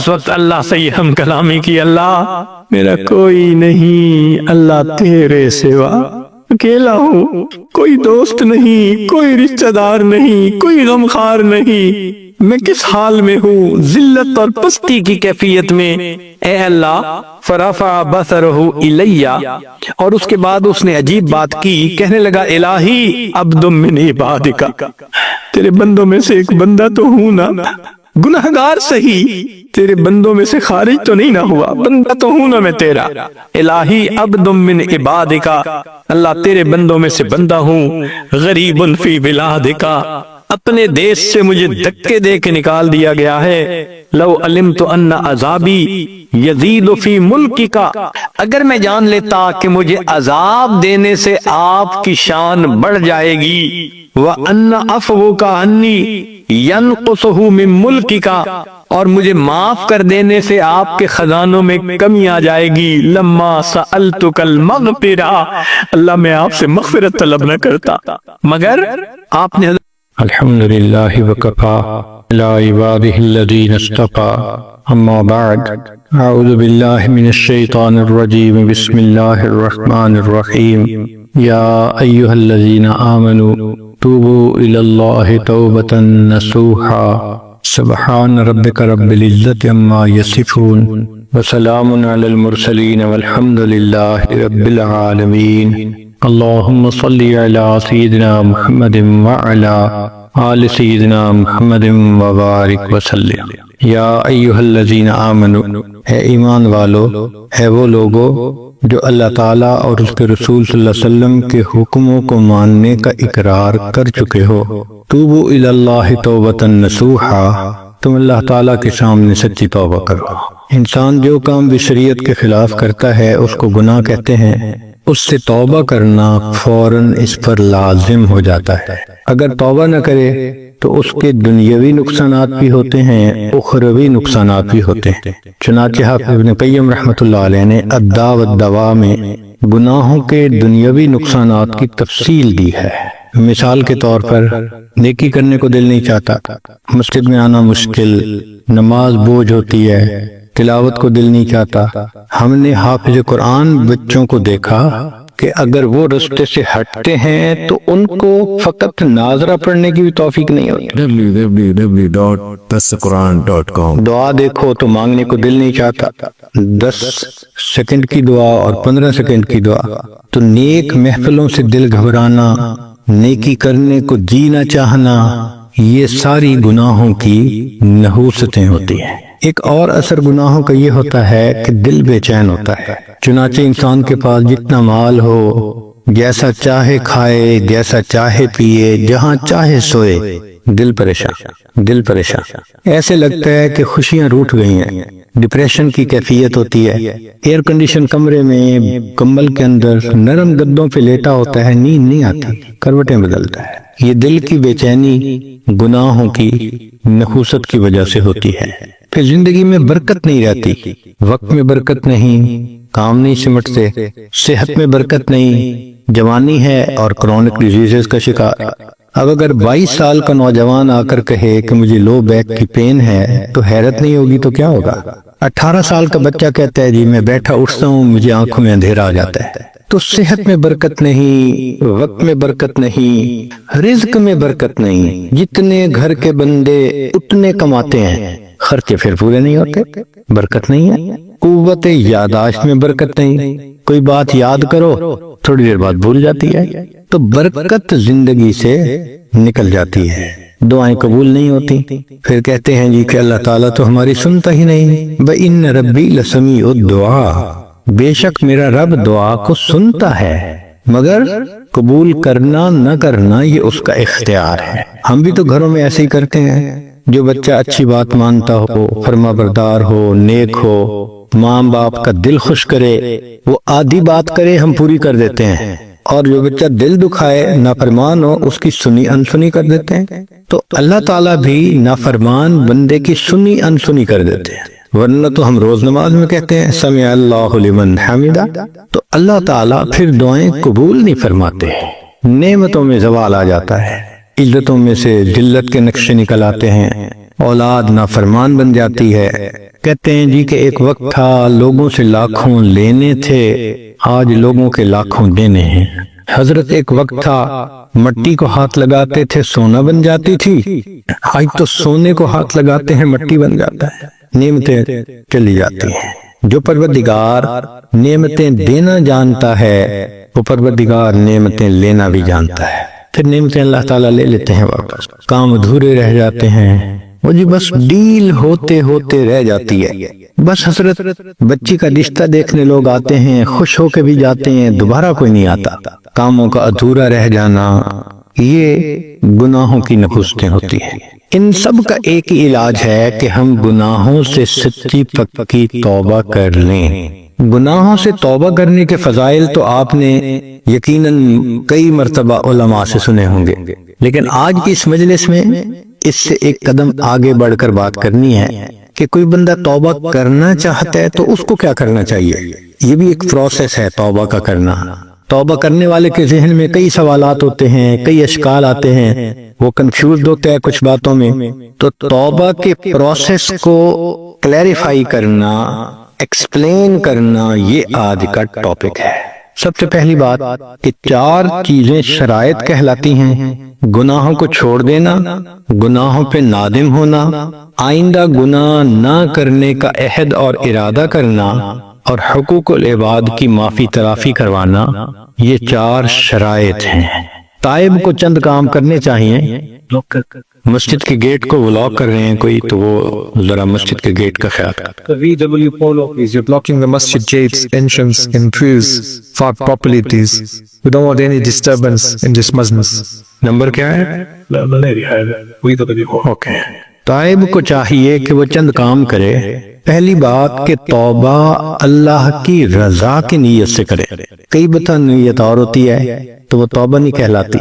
اس وقت اللہ سے یہ ہم کلامی کی، اللہ میرا کوئی نہیں، اللہ تیرے سوا اکیلا ہوں، کوئی دوست نہیں، کوئی رشتہ دار نہیں، کوئی غمخوار نہیں، میں کس حال میں ہوں، ذلت اور پستی کی کیفیت میں، اے اللہ۔ فرفع بصرہ الیہ، اور اس کے بعد اس نے عجیب بات کی، کہنے لگا الہی عبد من عبادک، تیرے بندوں میں سے ایک بندہ تو ہوں نا، گناہگار صحیح، تیرے بندوں میں سے خارج تو نہیں نہ ہوا، بندہ تو ہوں نا میں تیرا، الہی عبد من عبادک، اللہ تیرے بندوں میں سے بندہ ہوں، غریب فی بلادک، اپنے دیش سے مجھے دھکے دے کے نکال دیا گیا ہے، لو علمت ان عذابی یزید فی ملکک، اگر میں جان لیتا کہ مجھے عذاب دینے سے آپ کی شان بڑھ جائے گی، وَأَنَّ عَفْوُكَ عَنِّي يَنْقُصُهُ مِن مُلْكِكَ، اور مجھے معاف کر دینے سے آپ کے خزانوں میں کمی آ جائے گی، لَمَّا سَأَلْتُكَ الْمَغْفِرَةَ، اللہ میں آپ سے مغفرت طلب نہ کرتا، مگر آپ نے الحمدللہ وکفا علی عبادہ الذین اصطفا، اما بعد، اعوذ باللہ من الشیطان الرجیم، بسم اللہ الرحمن الرحیم، یا ایہا الذین آمنوا توبوا الی اللہ توبۃ نصوحا، سبحان ربک رب العزۃ عما یصفون، وسلام علی المرسلین والحمد للہ رب العالمین۔ اللہم صلی علی سیدنا محمد وعلی آل سیدنا محمد وبارک وسلم۔ یا ایہا الذین آمنوا، اے ایمان والو، ہے وہ لوگو جو اللہ تعالیٰ اور اس کے رسول صلی اللہ علیہ وسلم کے حکموں کو ماننے کا اقرار کر چکے ہو، توبوا الی اللہ توبۃ نصوحا، تم اللہ تعالیٰ کے سامنے سچی توبہ کرو۔ انسان جو کام بھی شریعت کے خلاف کرتا ہے اس کو گناہ کہتے ہیں، اس سے توبہ کرنا فوراً اس پر لازم ہو جاتا ہے۔ اگر توبہ نہ کرے تو اس کے دنیاوی نقصانات بھی ہوتے ہیں، اخروی نقصانات بھی ہوتے ہیں۔ چنانچہ حافظ ابن قیم رحمۃ اللہ علیہ نے الداء والدواء میں گناہوں کے دنیاوی نقصانات کی تفصیل دی ہے۔ مثال کے طور پر نیکی کرنے کو دل نہیں چاہتا، مسجد میں آنا مشکل، نماز بوجھ ہوتی ہے، تلاوت کو دل نہیں چاہتا۔ ہم نے حافظ قرآن بچوں کو دیکھا کہ اگر وہ رستے سے ہٹتے ہیں تو ان کو فقط ناظرہ پڑھنے کی بھی توفیق نہیں ہوتی۔ www.dasquran.com دعا دیکھو تو مانگنے کو دل نہیں چاہتا، 10 سیکنڈ کی دعا اور 15 سیکنڈ کی دعا۔ تو نیک محفلوں سے دل گھبرانا، نیکی کرنے کو جی نہ چاہنا، یہ ساری گناہوں کی نحوستیں ہوتی ہیں۔ ایک اور اثر گناہوں کا یہ ہوتا ہے کہ دل بے چین ہوتا ہے۔ چنانچہ انسان کے پاس جتنا مال ہو، جیسا چاہے کھائے، جیسا چاہے پیے، جہاں چاہے سوئے، دل پریشان، ایسے لگتا ہے کہ خوشیاں روٹھ گئی ہیں۔ ڈپریشن کی کیفیت ہوتی ہے۔ ایئر کنڈیشن کمرے میں کمبل کے اندر نرم گدوں پہ لیٹا ہوتا ہے، نیند نہیں آتی، کروٹیں بدلتا ہے۔ یہ دل کی بے چینی گناہوں کی نحوست کی وجہ سے ہوتی ہے۔ پھر زندگی میں برکت نہیں رہتی، وقت میں برکت نہیں، کام نہیں سمٹتے، صحت میں برکت نہیں، جوانی ہے اور کرونک ڈیزیزز کا شکار۔ اب اگر 22 سال کا نوجوان آ کر کہے کہ مجھے لو بیک کی پین ہے تو حیرت نہیں ہوگی تو کیا ہوگا؟ 18 سال کا بچہ کہتا ہے جی میں بیٹھا اٹھتا ہوں مجھے آنکھوں میں اندھیرا آ جاتا ہے۔ تو صحت میں برکت نہیں، وقت میں برکت نہیں، رزق میں برکت نہیں، جتنے گھر کے بندے اتنے کماتے ہیں، خرچے پھر پورے نہیں ہوتے، برکت نہیں ہے۔ قوت یاداشت میں برکت نہیں، کوئی بات یاد کرو تھوڑی دیر بعد بھول جاتی ہے، تو برکت زندگی سے نکل جاتی ہے، دعائیں قبول نہیں ہوتی۔ پھر کہتے ہیں جی کہ اللہ تعالیٰ تو ہماری سنتا ہی نہیں، وَإِنَّ رَبِّي لَسَمِيعُ الدُّعَاء، بے شک میرا رب دعا کو سنتا ہے، مگر قبول کرنا نہ کرنا یہ اس کا اختیار ہے۔ ہم بھی تو گھروں میں ایسے ہی کرتے ہیں، جو بچہ اچھی بات مانتا ہو، فرما بردار ہو، نیک ہو، ماں باپ کا دل خوش کرے، وہ آدھی بات کرے ہم پوری کر دیتے ہیں، اور جو بچہ دل دکھائے نافرمان ہو اس کی سنی انسنی کر دیتے ہیں۔ تو اللہ تعالیٰ بھی نافرمان بندے کی سنی انسنی کر دیتے ہیں، ورنہ تو ہم روز نماز میں کہتے ہیں سمع اللہ لمن حمدہ، تو اللہ تعالیٰ پھر دعائیں قبول نہیں فرماتے، نعمتوں میں زوال آ جاتا ہے، عزتوں میں سے ذلت کے نقشے نکل آتے ہیں، اولاد نافرمان بن جاتی ہے، کہتے ہیں جی کہ ایک وقت تھا لوگوں سے لاکھوں لینے تھے، آج لوگوں کے لاکھوں دینے ہیں۔ حضرت ایک وقت تھا مٹی کو ہاتھ لگاتے تھے سونا بن جاتی تھی، آج تو سونے کو ہاتھ لگاتے ہیں مٹی بن جاتا ہے، نعمتیں چلی جاتی ہیں۔ جو پروردگار نعمتیں دینا جانتا ہے وہ پروردگار نعمتیں لینا بھی جانتا ہے۔ پھر نعمتیں اللہ تعالیٰ لے لیتے ہیں واپس، کام ادھورے رہ جاتے ہیں، وہ جی بس ڈیل ہوتے ہوتے رہ جاتی ہے۔ بس حضرت بچی کا رشتہ دیکھنے لوگ آتے ہیں، خوش ہو کے بھی جاتے ہیں، دوبارہ کوئی نہیں آتا۔ کاموں کا ادھورا رہ جانا یہ گناہوں کی نحوستیں ہوتی ہیں۔ ان سب کا ایک ہی علاج ہے کہ ہم گناہوں سے سچی پکی توبہ کر لیں۔ گناہوں سے توبہ کرنے کے فضائل تو آپ نے یقیناً کئی مرتبہ علماء سے سنے ہوں گے، لیکن آج کی اس مجلس میں اس سے ایک قدم آگے بڑھ کر بات کرنی ہے کہ کوئی بندہ توبہ کرنا چاہتا ہے تو اس کو کیا کرنا چاہیے۔ یہ بھی ایک پروسیس ہے توبہ کا کرنا۔ توبہ کرنے والے کے ذہن میں کئی سوالات ہوتے ہیں، کئی اشکال آتے ہیں، وہ کنفیوزڈ ہوتے ہیں کچھ باتوں میں۔ تو توبہ کے پروسیس کو کلیریفائی کرنا، ایکسپلین کرنا، یہ آج کا ٹاپک ہے۔ سب سے پہلی بات کہ 4 چیزیں شرائط کہلاتی ہیں: گناہوں کو چھوڑ دینا، گناہوں پہ نادم ہونا، آئندہ گناہ نہ کرنے کا عہد اور ارادہ کرنا، اور حقوق العباد کی معافی تلافی کروانا۔ یہ 4 شرائط ہیں۔ تائب کو چند کام کرنے چاہیے۔ مسجد کے گیٹ کو وہ لاک کر رہے ہیں کوئی، تو وہ ذرا مسجد کے گیٹ کا خیال کریں۔ The VW Polo, please. You're blocking the masjid gates, entrance, entries. Park properly, please. We don't want any disturbance in this masjid. Number کیا ہے؟ اوکے۔ تائب کو چاہیے کہ وہ چند کام کرے۔ پہلی بات کہ توبہ اللہ کی رضا کی نیت سے کرے۔ کئی بتا نیت اور ہوتی ہے تو وہ توبہ نہیں کہلاتی۔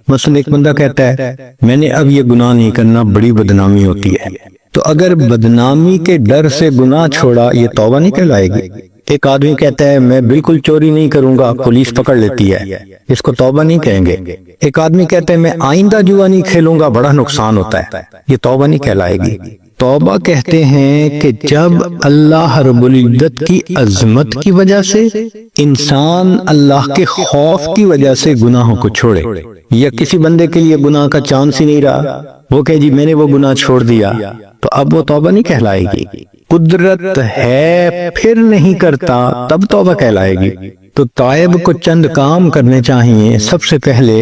مثلا ایک بندہ کہتا ہے میں نے اب یہ گناہ نہیں کرنا، بڑی بدنامی ہوتی ہے، تو اگر بدنامی کے ڈر سے گناہ چھوڑا یہ توبہ نہیں کہلائے گی۔ ایک آدمی کہتا ہے میں بالکل چوری نہیں کروں گا، پولیس پکڑ لیتی ہے، اس کو توبہ نہیں کہیں گے۔ ایک آدمی کہتا ہے میں آئندہ جوا نہیں کھیلوں گا، بڑا نقصان ہوتا ہے، یہ توبہ نہیں کہلائے گی۔ توبہ کہتے ہیں کہ جب اللہ رب العزت کی عظمت کی وجہ سے انسان اللہ کے خوف کی وجہ سے گناہوں کو چھوڑے، یا کسی بندے کے لیے گناہ کا چانس ہی نہیں رہا، وہ کہ جی میں نے وہ گناہ چھوڑ دیا، تو اب وہ توبہ نہیں کہلائے گی۔ قدرت ہے پھر نہیں کرتا تب توبہ کہلائے گی۔ تو تائب کو چند کام کرنے چاہیے۔ سب سے پہلے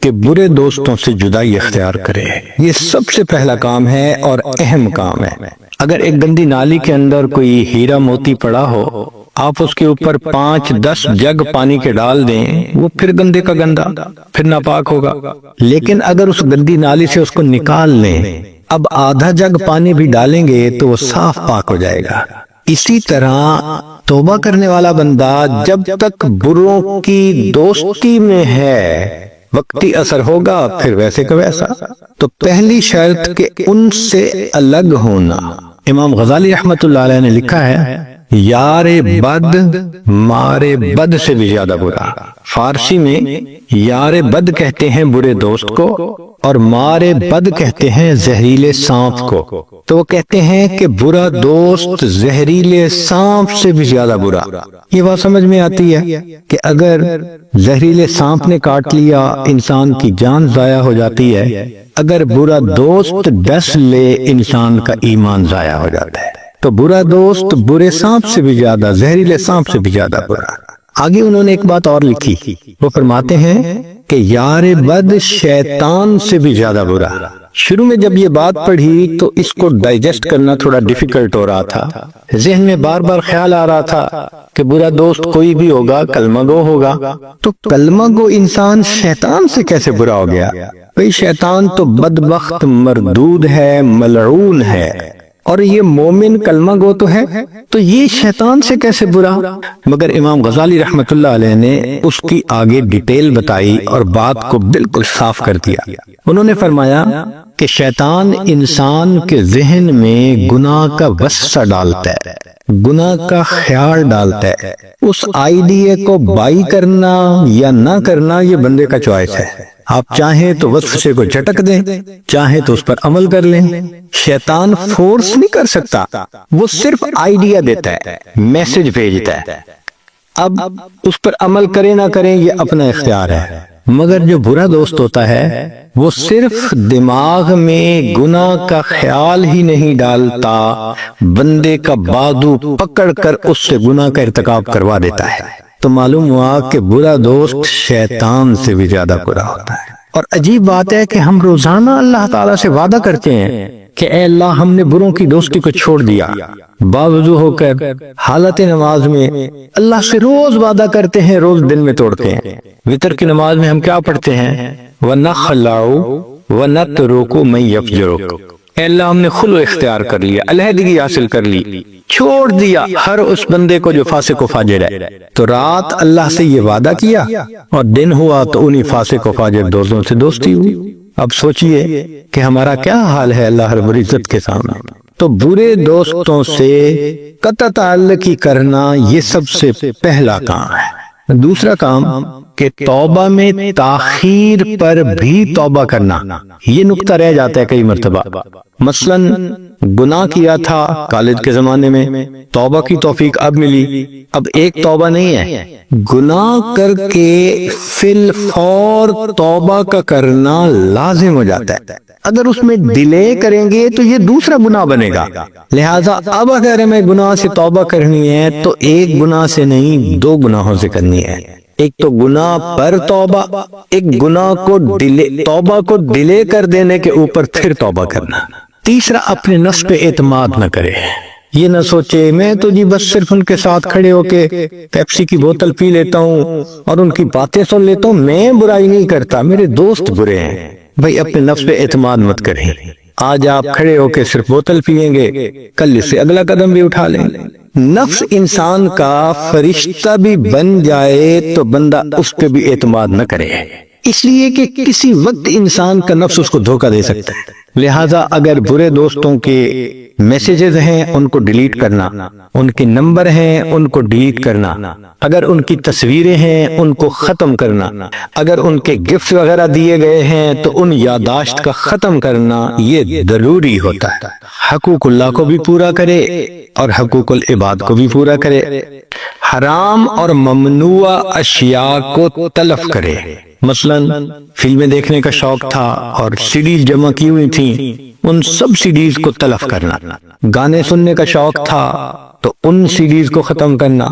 کہ برے دوستوں سے جدائی اختیار کرے، یہ سب سے پہلا کام ہے اور اہم کام ہے۔ اگر ایک گندی نالی کے اندر کوئی ہیرا موتی پڑا ہو، آپ اس کے اوپر 5-10 جگ پانی کے ڈال دیں، وہ پھر گندے کا گندا، پھر ناپاک ہوگا۔ لیکن اگر اس گندی نالی سے اس کو نکال لیں، اب آدھا جگ پانی بھی ڈالیں گے تو وہ صاف پاک ہو جائے گا۔ اسی طرح توبہ کرنے والا بندہ جب تک بروں کی دوستی میں ہے، وقتی اثر ہوگا پھر ویسے کا ویسا۔ تو پہلی شرط کہ ان سے الگ ہونا۔ امام غزالی رحمت اللہ علیہ نے لکھا ہے یار بد مارے بد سے بھی زیادہ برا۔ فارسی میں یار بد کہتے ہیں برے دوست کو، اور مارے بد کہتے ہیں زہریلے سانپ کو۔ تو وہ کہتے ہیں کہ برا دوست زہریلے سانپ سے بھی زیادہ برا۔ یہ بات سمجھ میں آتی ہے کہ اگر زہریلے سانپ نے کاٹ لیا انسان کی جان ضائع ہو جاتی ہے، اگر برا دوست ڈس لے انسان کا ایمان ضائع ہو جاتا ہے۔ تو برا دوست برے سانپ سے بھی زیادہ، زہریلے سانپ سے بھی زیادہ برا۔ آگے انہوں نے ایک بات اور لکھی، وہ فرماتے ہیں کہ یار بد شیطان سے بھی زیادہ برا۔ شروع میں جب یہ بات پڑھی تو اس کو ڈائجسٹ کرنا تھوڑا ڈیفیکلٹ ہو رہا تھا، ذہن میں بار بار خیال آ رہا تھا کہ برا دوست کوئی بھی ہوگا، کلمہ گو ہوگا، تو کلمہ گو انسان شیطان سے کیسے برا ہو گیا؟ بھئی شیطان تو بدبخت مردود ہے، ملعون ہے، اور یہ مومن کلمہ گو تو ہے، تو یہ شیطان سے کیسے برا؟ مگر امام غزالی رحمت اللہ علیہ نے اس کی آگے ڈیٹیل بتائی اور بات کو بالکل صاف کر دیا۔ انہوں نے فرمایا کہ شیطان انسان کے ذہن میں گناہ کا وسوسہ ڈالتا ہے، گناہ کا خیال ڈالتا ہے، اس آئیڈیا کو بائی کرنا یا نہ کرنا یہ بندے کا چوائس ہے۔ آپ چاہیں تو وسوسے کو جھٹک دیں، چاہیں تو اس پر عمل کر لیں۔ شیطان فورس نہیں کر سکتا، وہ صرف آئیڈیا دیتا ہے، میسج بھیجتا ہے۔ اب اس پر عمل کریں نہ کریں یہ اپنا اختیار ہے۔ مگر جو برا دوست ہوتا ہے وہ صرف دماغ میں گناہ کا خیال ہی نہیں ڈالتا، بندے کا بازو پکڑ کر اس سے گناہ کا ارتکاب کروا دیتا ہے۔ تو معلوم ہوا کہ برا دوست شیطان سے بھی زیادہ برا ہوتا ہے۔ اور عجیب بات ہے کہ ہم روزانہ اللہ تعالیٰ سے وعدہ کرتے ہیں کہ اے اللہ ہم نے بروں کی دوستی کو چھوڑ دیا، باوضو ہو کر حالت نماز میں اللہ سے روز وعدہ کرتے ہیں، روز دن میں توڑتے ہیں۔ وتر کی نماز میں ہم کیا پڑھتے ہیں؟ وَنَخْلَعُ وَنَتْرُكُ مَن يَفْجُرُكُ، اے اللہ ہم نے خلو اختیار کر لیا، علیحدگی حاصل کر لی، چھوڑ دیا ہر اس بندے کو جو فاسق و فاجر ہے۔ تو رات اللہ سے یہ وعدہ کیا اور دن ہوا تو انہی فاسق و فاجر دوستوں سے دوستی ہوئی۔ اب سوچئے کہ ہمارا کیا حال ہے اللہ رب العزت کے سامنے۔ تو برے دوستوں سے قطع تعلقی کرنا یہ سب سے پہلا کام ہے۔ دوسرا کام کہ توبہ میں تاخیر پر بھی توبہ کرنا، یہ نقطہ رہ جاتا ہے کئی مرتبہ۔ مثلا گناہ کیا تھا کالج کے زمانے میں، توبہ کی توفیق اب ملی، اب ایک توبہ نہیں ہے، گناہ کر کے فی الفور توبہ کا کرنا لازم ہو جاتا ہے۔ اگر اس میں ڈیلے کریں گے تو یہ دوسرا گناہ بنے گا۔ لہٰذا اب اگر ہمیں گناہ سے توبہ کرنی ہے تو ایک گناہ سے نہیں، دو گناہوں سے کرنی ہے۔ ایک تو گناہ پر توبہ، ایک گناہ کو توبہ کو ڈیلے کر دینے کے اوپر پھر توبہ کرنا۔ تیسرا اپنے نفس پہ اعتماد نہ کرے، یہ نہ سوچے میں تو جی بس صرف ان کے ساتھ کھڑے ہو کے پیپسی کی بوتل پی لیتا ہوں اور ان کی باتیں سن لیتا ہوں، میں برائی نہیں کرتا، میرے دوست برے ہیں۔ بھائی اپنے نفس پہ اعتماد مت کریں۔ آج آپ کھڑے ہو کے صرف بوتل پیئیں گے، کل اس سے اگلا قدم بھی اٹھا لیں گے۔ نفس انسان کا فرشتہ بھی بن جائے تو بندہ اس پہ بھی اعتماد نہ کرے، اس لیے کہ کسی وقت انسان کا نفس اس کو دھوکہ دے سکتا ہے۔ لہٰذا اگر برے دوستوں کے میسیجز ہیں ان کو ڈیلیٹ کرنا، ان کے نمبر ہیں ان کو ڈیلیٹ کرنا، اگر ان کی تصویریں ہیں ان کو ختم کرنا، اگر ان کے گفٹ وغیرہ دیے گئے ہیں تو ان یادداشت کا ختم کرنا یہ ضروری ہوتا ہے۔ حقوق اللہ کو بھی پورا کرے اور حقوق العباد کو بھی پورا کرے، حرام اور ممنوع اشیاء کو تلف کرے۔ مثلا فلمیں دیکھنے کا شوق تھا اور سیڈیز جمع کی ہوئی تھیں، ان سب سیڈیز کو تلف کرنا۔ گانے سننے کا شوق تھا تو ان سیڈیز کو ختم کرنا،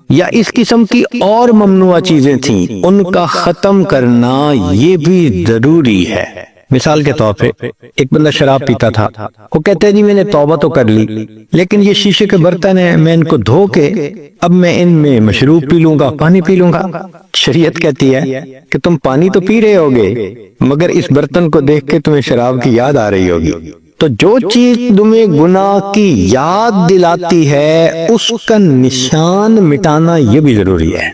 یا اس قسم کی اور ممنوع چیزیں تھیں ان کا ختم کرنا یہ بھی ضروری ہے۔ مثال کے طور پہ ایک بندہ شراب پیتا تھا، وہ کہتے ہیں جی میں نے توبہ تو کر لی لیکن یہ شیشے کے برتن ہیں، میں ان کو دھو کے اب میں ان میں مشروب پی لوں گا، پانی پی لوں گا۔ شریعت کہتی ہے کہ تم پانی تو پی رہے ہوگے مگر اس برتن کو دیکھ کے تمہیں شراب کی یاد آ رہی ہوگی۔ تو جو چیز تمہیں گناہ کی یاد دلاتی ہے اس کا نشان مٹانا یہ بھی ضروری ہے۔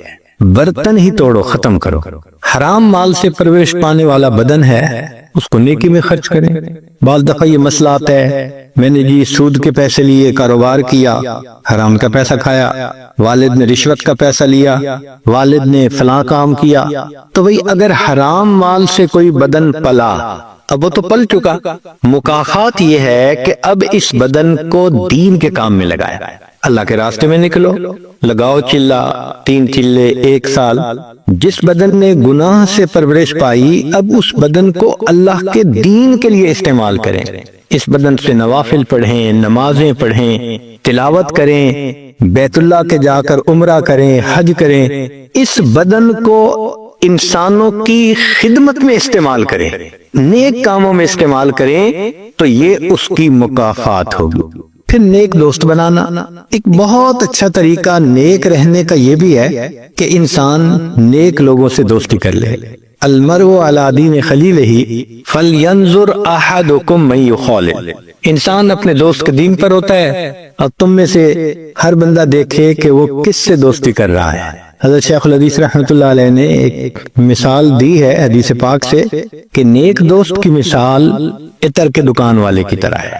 برتن ہی توڑو، ختم کرو۔ حرام مال سے پرورش پانے والا بدن ہے، اس کو نیکی میں خرچ کریں۔ بعض دفعہ یہ مسئلہ آتا ہے میں نے جی سود کے پیسے لیے کاروبار کیا، حرام کا پیسہ کھایا، والد نے رشوت کا پیسہ لیا، والد نے فلاں کام کیا۔ تو بھئی اگر حرام مال سے کوئی بدن پلا، اب وہ تو پل چکا، مکافات یہ ہے کہ اب اس بدن کو دین کے کام میں لگایا، اللہ کے راستے میں نکلو، لگاؤ چلہ، 3 چلے 1 سال۔ جس بدن نے گناہ سے پرورش پائی اب اس بدن کو اللہ کے دین کے لیے استعمال کریں، اس بدن سے نوافل پڑھیں، نمازیں پڑھیں، تلاوت کریں، بیت اللہ کے جا کر عمرہ کریں، حج کریں، اس بدن کو انسانوں کی خدمت میں استعمال کریں، نیک کاموں میں استعمال کریں تو یہ اس کی مکافات ہوگی۔ پھر نیک دوست بنانا، ایک بہت اچھا طریقہ نیک رہنے کا یہ بھی ہے کہ انسان نیک لوگوں سے دوستی کر لے۔ المرء علی دین خلیلہ فلینظر احدکم من یخالل، انسان اپنے دوست کے دین پر ہوتا ہے اور تم میں سے ہر بندہ دیکھے کہ وہ کس سے دوستی کر رہا ہے۔ حضرت شیخ الحدیث رحمۃ اللہ علیہ نے ایک مثال دی ہے حدیث پاک سے کہ نیک دوست کی مثال عطر کے دکان والے کی طرح ہے۔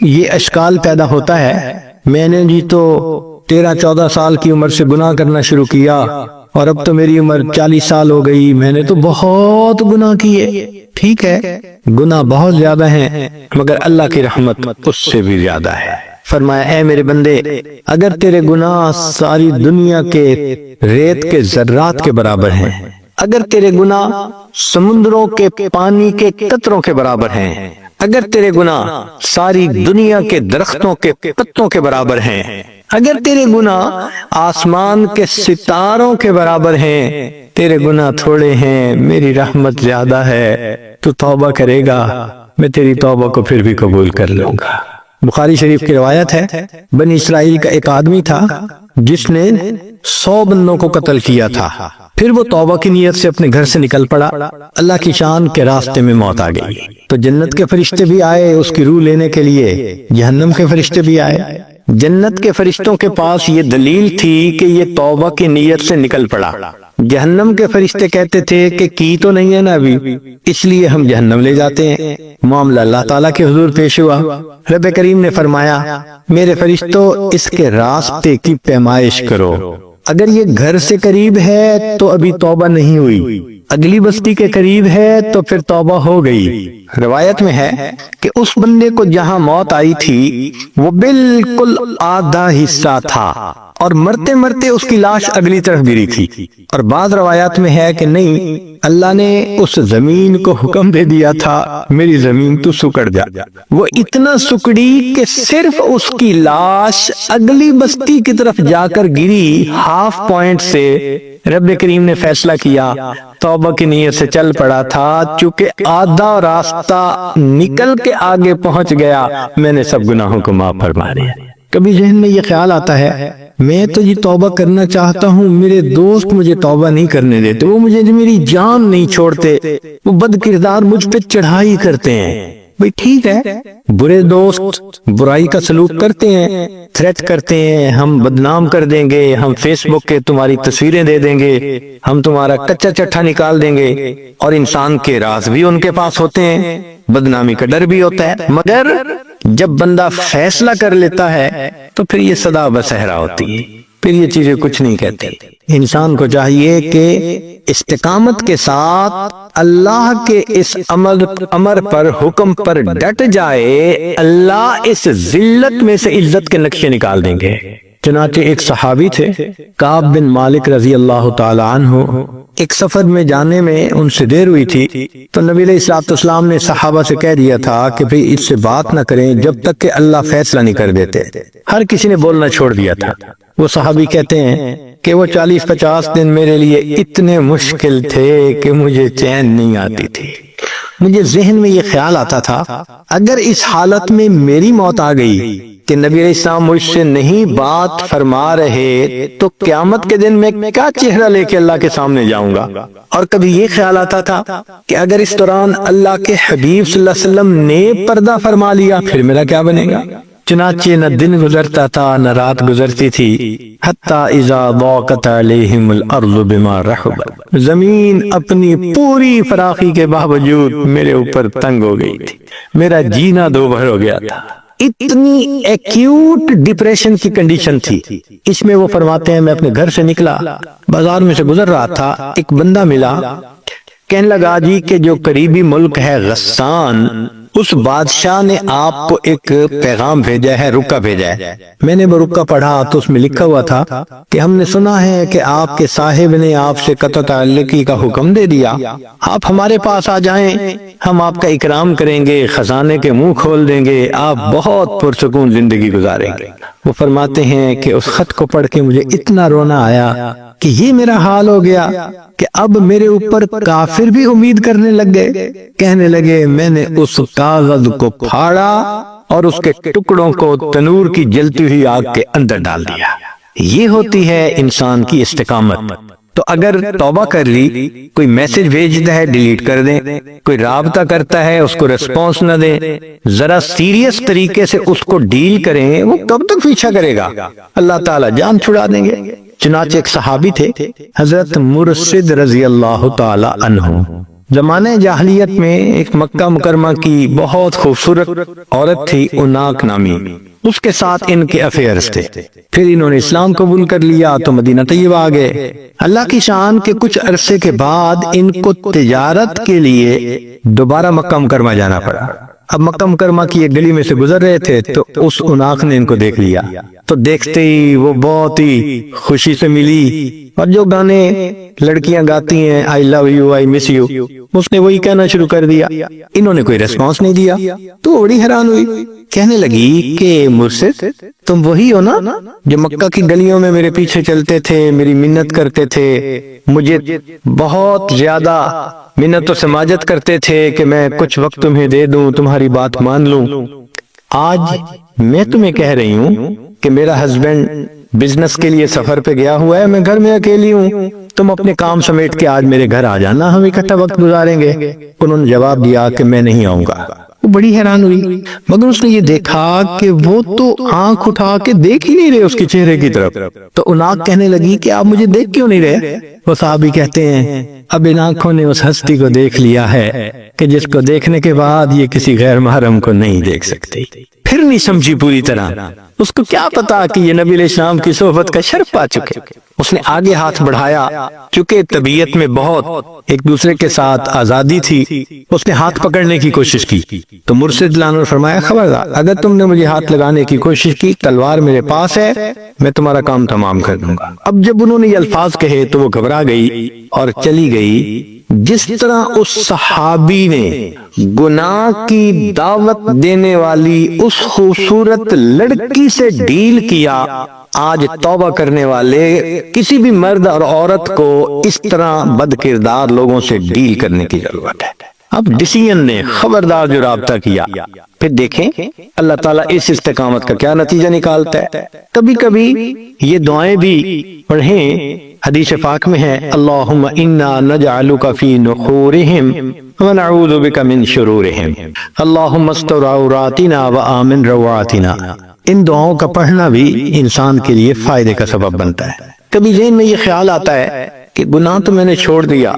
یہ اشکال پیدا ہوتا ہے، میں نے جی تو 13-14 سال کی عمر سے گناہ کرنا شروع کیا اور اب تو میری عمر 40 سال ہو گئی، میں نے تو بہت گناہ کیے۔ ٹھیک ہے، گناہ بہت زیادہ ہیں مگر اللہ کی رحمت اس سے بھی زیادہ ہے۔ فرمایا اے میرے بندے، اگر تیرے گناہ ساری دنیا کے ریت کے ذرات کے برابر ہیں، اگر تیرے گناہ سمندروں کے پانی کے قطروں کے برابر ہیں، اگر تیرے گناہ ساری دنیا کے درختوں کے پتوں کے برابر ہیں، اگر تیرے گناہ آسمان کے ستاروں کے برابر ہیں، تیرے گناہ تھوڑے ہیں، میری رحمت زیادہ ہے، تو توبہ کرے گا، میں تیری توبہ کو پھر بھی قبول کر لوں گا۔ بخاری شریف کی روایت ہے، بنی اسرائیل کا ایک آدمی تھا جس نے 100 بندوں کو قتل کیا تھا، پھر وہ توبہ کی نیت سے اپنے گھر سے نکل پڑا، اللہ کی شان کے راستے میں موت آ گئی تو جنت کے فرشتے بھی آئے اس کی روح لینے کے لیے، جہنم کے فرشتے بھی آئے۔ جنت کے فرشتوں کے پاس یہ دلیل تھی کہ یہ توبہ کی نیت سے نکل پڑا، جہنم کے فرشتے کہتے تھے کہ کی تو نہیں ہے نا ابھی، اس لیے ہم جہنم لے جاتے ہیں۔ معاملہ اللہ تعالیٰ کے حضور پیش ہوا، رب کریم نے فرمایا میرے فرشتوں اس کے راستے کی پیمائش کرو، اگر یہ گھر سے قریب ہے تو ابھی توبہ نہیں ہوئی، اگلی بستی کے قریب ہے تو پھر توبہ ہو گئی۔ روایت میں ہے کہ اس بندے کو جہاں موت آئی تھی وہ بالکل آدھا حصہ تھا اور مرتے مرتے اس کی لاش اگلی طرف گری تھی، اور بعض روایات میں ہے کہ نہیں، اللہ نے اس زمین کو حکم دے دیا تھا میری زمین تو سکڑ جا، وہ اتنا سکڑی کہ صرف اس کی لاش اگلی بستی کی طرف جا کر گری۔ ہاف پوائنٹ سے رب کریم نے فیصلہ کیا، توبہ کی نیت سے چل پڑا تھا، چونکہ آدھا راستہ نکل کے آگے پہنچ گیا، میں نے سب گناہوں کو معاف فرما دیا۔ کبھی ذہن میں یہ خیال آتا ہے میں تو جی توبہ کرنا چاہتا ہوں، میرے دوست مجھے توبہ نہیں کرنے دیتے، وہ مجھے میری جان نہیں چھوڑتے، وہ بد کردار مجھ پہ چڑھائی کرتے ہیں۔ بھئی ٹھیک ہے، برے دوست برائی کا سلوک کرتے ہیں، تھریٹ کرتے ہیں، ہم بدنام کر دیں گے، ہم فیس بک کے تمہاری تصویریں دے دیں گے، ہم تمہارا کچا چٹھا نکال دیں گے، اور انسان کے راز بھی ان کے پاس ہوتے ہیں، بدنامی کا ڈر بھی ہوتا ہے، مگر جب بندہ فیصلہ کر لیتا ہے تو پھر یہ صدا بصحرا ہوتی ہے، پھر یہ چیزیں کچھ نہیں کہتی۔ انسان کو چاہیے کہ استقامت کے ساتھ اللہ کے اس امر پر حکم پر ڈٹ جائے، اللہ اس ذلت میں سے عزت کے نقشے نکال دیں گے۔ چنانچہ ایک صحابی تھے کعب بن مالک رضی اللہ تعالی عنہ، ایک سفر میں جانے میں ان سے دیر ہوئی تھی تو نبی علیہ الصلوۃ والسلام نے صحابہ سے کہہ دیا تھا کہ بھئی اس سے بات نہ کریں جب تک کہ اللہ فیصلہ نہیں کر دیتے۔ ہر کسی نے بولنا چھوڑ دیا تھا۔ وہ صحابی کہتے ہیں کہ وہ 40-50 دن میرے لیے اتنے مشکل تھے کہ مجھے چین نہیں آتی تھی۔ مجھے ذہن میں یہ خیال آتا تھا اگر اس حالت میں میری موت آ گئی کہ نبی علیہ السلام مجھ سے نہیں بات فرما رہے تو قیامت کے دن میں کیا چہرہ لے کے اللہ کے سامنے جاؤں گا۔ اور کبھی یہ خیال آتا تھا کہ اگر اس دوران اللہ کے حبیب صلی اللہ علیہ وسلم نے پردہ فرما لیا پھر میرا کیا بنے گا۔ چنانچہ نہ دن گزرتا تھا نہ رات گزرتی تھی، حتی اذا ضاقت علیہم الارض بما رحبت، زمین اپنی پوری فراخی کے باوجود میرے اوپر تنگ ہو گئی تھی، میرا جینا دو بھر ہو گیا تھا، اتنی ایکیوٹ ڈپریشن کی کنڈیشن تھی۔ اس میں وہ فرماتے ہیں میں اپنے گھر سے نکلا، بازار میں سے گزر رہا تھا، ایک بندہ ملا، کہنے لگا جی کہ جو قریبی ملک ہے غسان، اس بادشاہ نے آپ کو ایک پیغام بھیجا ہے، رکا بھیجا ہے۔ میں نے وہ رکا پڑھا تو اس میں لکھا ہوا تھا کہ ہم نے سنا ہے کہ آپ کے صاحب نے آپ سے قطع تعلقی کا حکم دے دیا، آپ ہمارے پاس آ جائیں، ہم آپ کا اکرام کریں گے، خزانے کے منہ کھول دیں گے، آپ بہت پرسکون زندگی گزاریں گے۔ وہ فرماتے ہیں کہ اس خط کو پڑھ کے مجھے اتنا رونا آیا کہ یہ میرا حال ہو گیا کہ اب میرے اوپر کافر بھی امید کرنے لگ گئے، کہنے لگے میں نے اس کاغذ کو پھاڑا اور اس کے ٹکڑوں کو تنور کی جلتی ہوئی آگ کے اندر ڈال دیا۔ یہ ہوتی ہے انسان کی استقامت۔ تو اگر توبہ کر لی، کوئی میسج بھیجتا ہے ڈیلیٹ کر دیں، کوئی رابطہ کرتا ہے اس کو ریسپانس نہ دیں، ذرا سیریس طریقے سے اس کو ڈیل کریں، وہ کب تک پیچھا کرے گا، اللہ تعالیٰ جان چھڑا دیں گے۔ چنانچہ ایک صحابی تھے حضرت مرشد رضی اللہ تعالی عنہ، زمانے جاہلیت میں ایک مکہ مکرمہ کی بہت خوبصورت عورت تھی اناک نامی، اس کے ساتھ ان کے افیئرز تھے۔ پھر انہوں نے اسلام قبول کر لیا تو مدینہ طیبہ آ گئے۔ اللہ کی شان کے کچھ عرصے کے بعد ان کو تجارت کے لیے دوبارہ مکہ مکرمہ جانا پڑا۔ اب مکہ مکرمہ کی ایک گلی میں سے گزر رہے تھے تو اس اناک نے ان کو دیکھ لیا، تو دیکھتے ہی وہ بہت ہی خوشی سے ملی، اور جو گانے لڑکیاں گاتی ہیں آئی love you I miss you, اس نے وہی کہنا شروع کر دیا۔ انہوں نے کوئی ریسپانس نہیں دیا تو وہ بڑی حیران ہوئی، کہنے لگی کہ مرشد تم وہی ہو نا جو مکہ کی گلیوں میں میرے پیچھے چلتے تھے، میری منت کرتے تھے، مجھے بہت زیادہ منت و سماجت کرتے تھے کہ میں کچھ وقت تمہیں دے دوں، تمہاری بات مان لوں۔ آج میں تمہیں کہہ رہی ہوں کہ میرا ہسبینڈ بزنس کے لیے سفر پہ گیا ہوا ہے، میں گھر میں اکیلی ہوں، تم اپنے کام سمیٹ کے آج میرے گھر آ جانا، ہم اکٹھا وقت گزاریں گے۔ انہوں نے جواب دیا کہ میں نہیں آؤں گا۔ وہ بڑی حیران ہوئی، مگر اس نے یہ دیکھا کہ وہ تو آنکھ اٹھا کے دیکھ ہی نہیں رہے اس کے چہرے کی طرف، تو اناک کہنے لگی کہ آپ مجھے دیکھ کیوں نہیں رہے؟ وہ صحابی کہتے ہیں اب ان آنکھوں نے اس ہستی کو دیکھ لیا ہے کہ جس کو دیکھنے کے بعد یہ کسی غیر محرم کو نہیں دیکھ سکتی۔ پھر نہیں سمجھی پوری طرح، اس کو کیا پتا کہ یہ نبی علیہ السلام کی صحبت کا شرف پا چکے۔ اس نے آگے ہاتھ بڑھایا، چونکہ طبیعت میں بہت ایک دوسرے کے ساتھ آزادی تھی، اس نے ہاتھ پکڑنے کی کوشش کی تو مرشد نے فرمایا خبردار، اگر تم نے مجھے ہاتھ لگانے کی کوشش کی، تلوار میرے پاس ہے، میں تمہارا کام تمام کر دوں گا۔ اب جب انہوں نے یہ الفاظ کہے تو وہ گھبرا گئی اور چلی گئی۔ جس طرح اس صحابی نے گناہ کی دعوت دینے والی اس خوبصورت لڑکی سے ڈیل کیا، آج توبہ کرنے والے کسی بھی مرد اور عورت کو اس طرح بد کردار لوگوں سے ڈیل کرنے کی ضرورت ہے۔ اب ڈیسیژن نے خبردار جو رابطہ کیا، پھر دیکھیں اللہ تعالیٰ اس استقامت کا کیا نتیجہ نکالتا ہے۔ کبھی کبھی یہ دعائیں بھی پڑھیں، حدیث پاک میں ہے اللہم انا نجعلک فی نحورہم ونعوذ بک من شرورہم، اللہم استر عوراتنا وآمن روعاتنا۔ ان دعاؤں کا پڑھنا بھی انسان کے لیے فائدے کا سبب بنتا ہے۔ کبھی ذہن میں یہ خیال آتا ہے کہ گناہ تو میں نے چھوڑ دیا،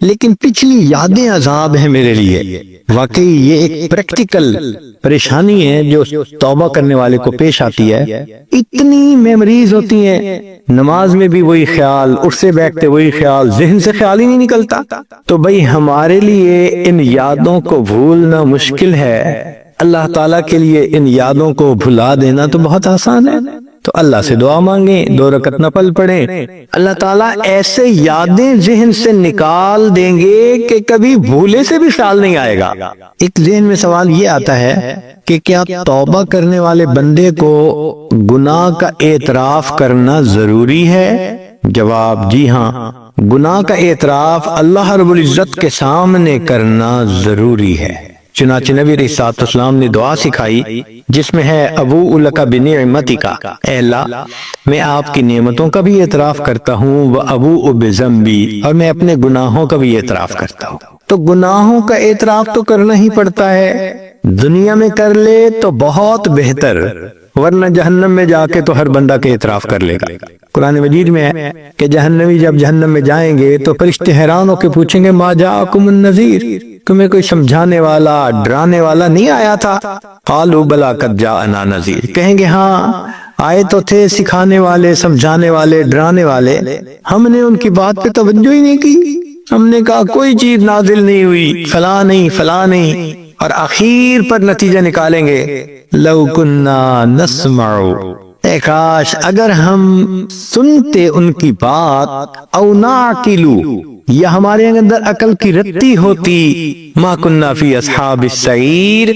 لیکن پچھلی یادیں عذاب ہیں میرے لیے۔ واقعی یہ ایک پریکٹیکل پریشانی ہے جو توبہ کرنے والے کو پیش آتی ہے۔ اتنی میموریز ہوتی ہیں، نماز میں بھی وہی خیال، اٹھ سے بیٹھتے وہی خیال، ذہن سے خیال ہی نہیں نکلتا۔ تو بھئی ہمارے لیے ان یادوں کو بھولنا مشکل ہے، اللہ تعالیٰ کے لیے ان یادوں کو بھلا دینا تو بہت آسان ہے۔ تو اللہ سے دعا مانگیں، 2 رکعت نفل پڑھیں، اللہ تعالیٰ ایسے یادیں ذہن سے نکال دیں گے کہ کبھی بھولے سے بھی خیال نہیں آئے گا۔ ایک ذہن میں سوال یہ آتا ہے کہ کیا توبہ کرنے والے بندے کو گناہ کا اعتراف کرنا ضروری ہے؟ جواب جی ہاں، گناہ کا اعتراف اللہ رب العزت کے سامنے کرنا ضروری ہے۔ چنانچہ نبی علیہ الصلوۃ والسلام نے دعا سکھائی جس میں ہے ابوء لک بنعمتک، اے اللہ میں آپ کی نعمتوں کا بھی اعتراف کرتا ہوں، وابوء بذنبی، اور میں اپنے گناہوں کا بھی اعتراف کرتا ہوں۔ تو گناہوں کا اعتراف تو کرنا ہی پڑتا ہے، دنیا میں کر لے تو بہت بہتر، ورنہ جہنم میں جا کے تو ہر بندہ کے اعتراف کر لے گا۔ قرآن مجید میں ہے کہ جہنمی جب جہنم میں جائیں گے تو فرشتے حیران ہو کے پوچھیں گے ما جاءکم النذیر، تمہیں کوئی سمجھانے والا ڈرانے والا نہیں آیا تھا؟ قالوا بلا قد جاءنا نذیر، کہیں گے ہاں آئے تو تھے سکھانے والے، سمجھانے والے، ڈرانے والے، ہم نے ان کی بات پہ توجہ ہی نہیں کی، ہم نے کہا کوئی چیز نازل نہیں ہوئی، فلاں نہیں فلاں نہیں، اور آخر پر نتیجہ نکالیں گے لو کننا نسمع، اے کاش اگر ہم سنتے ان کی بات، او نعقلو، یا ہمارے اندر عقل کی رتی ہوتی، ما کننا فی اصحاب السعیر،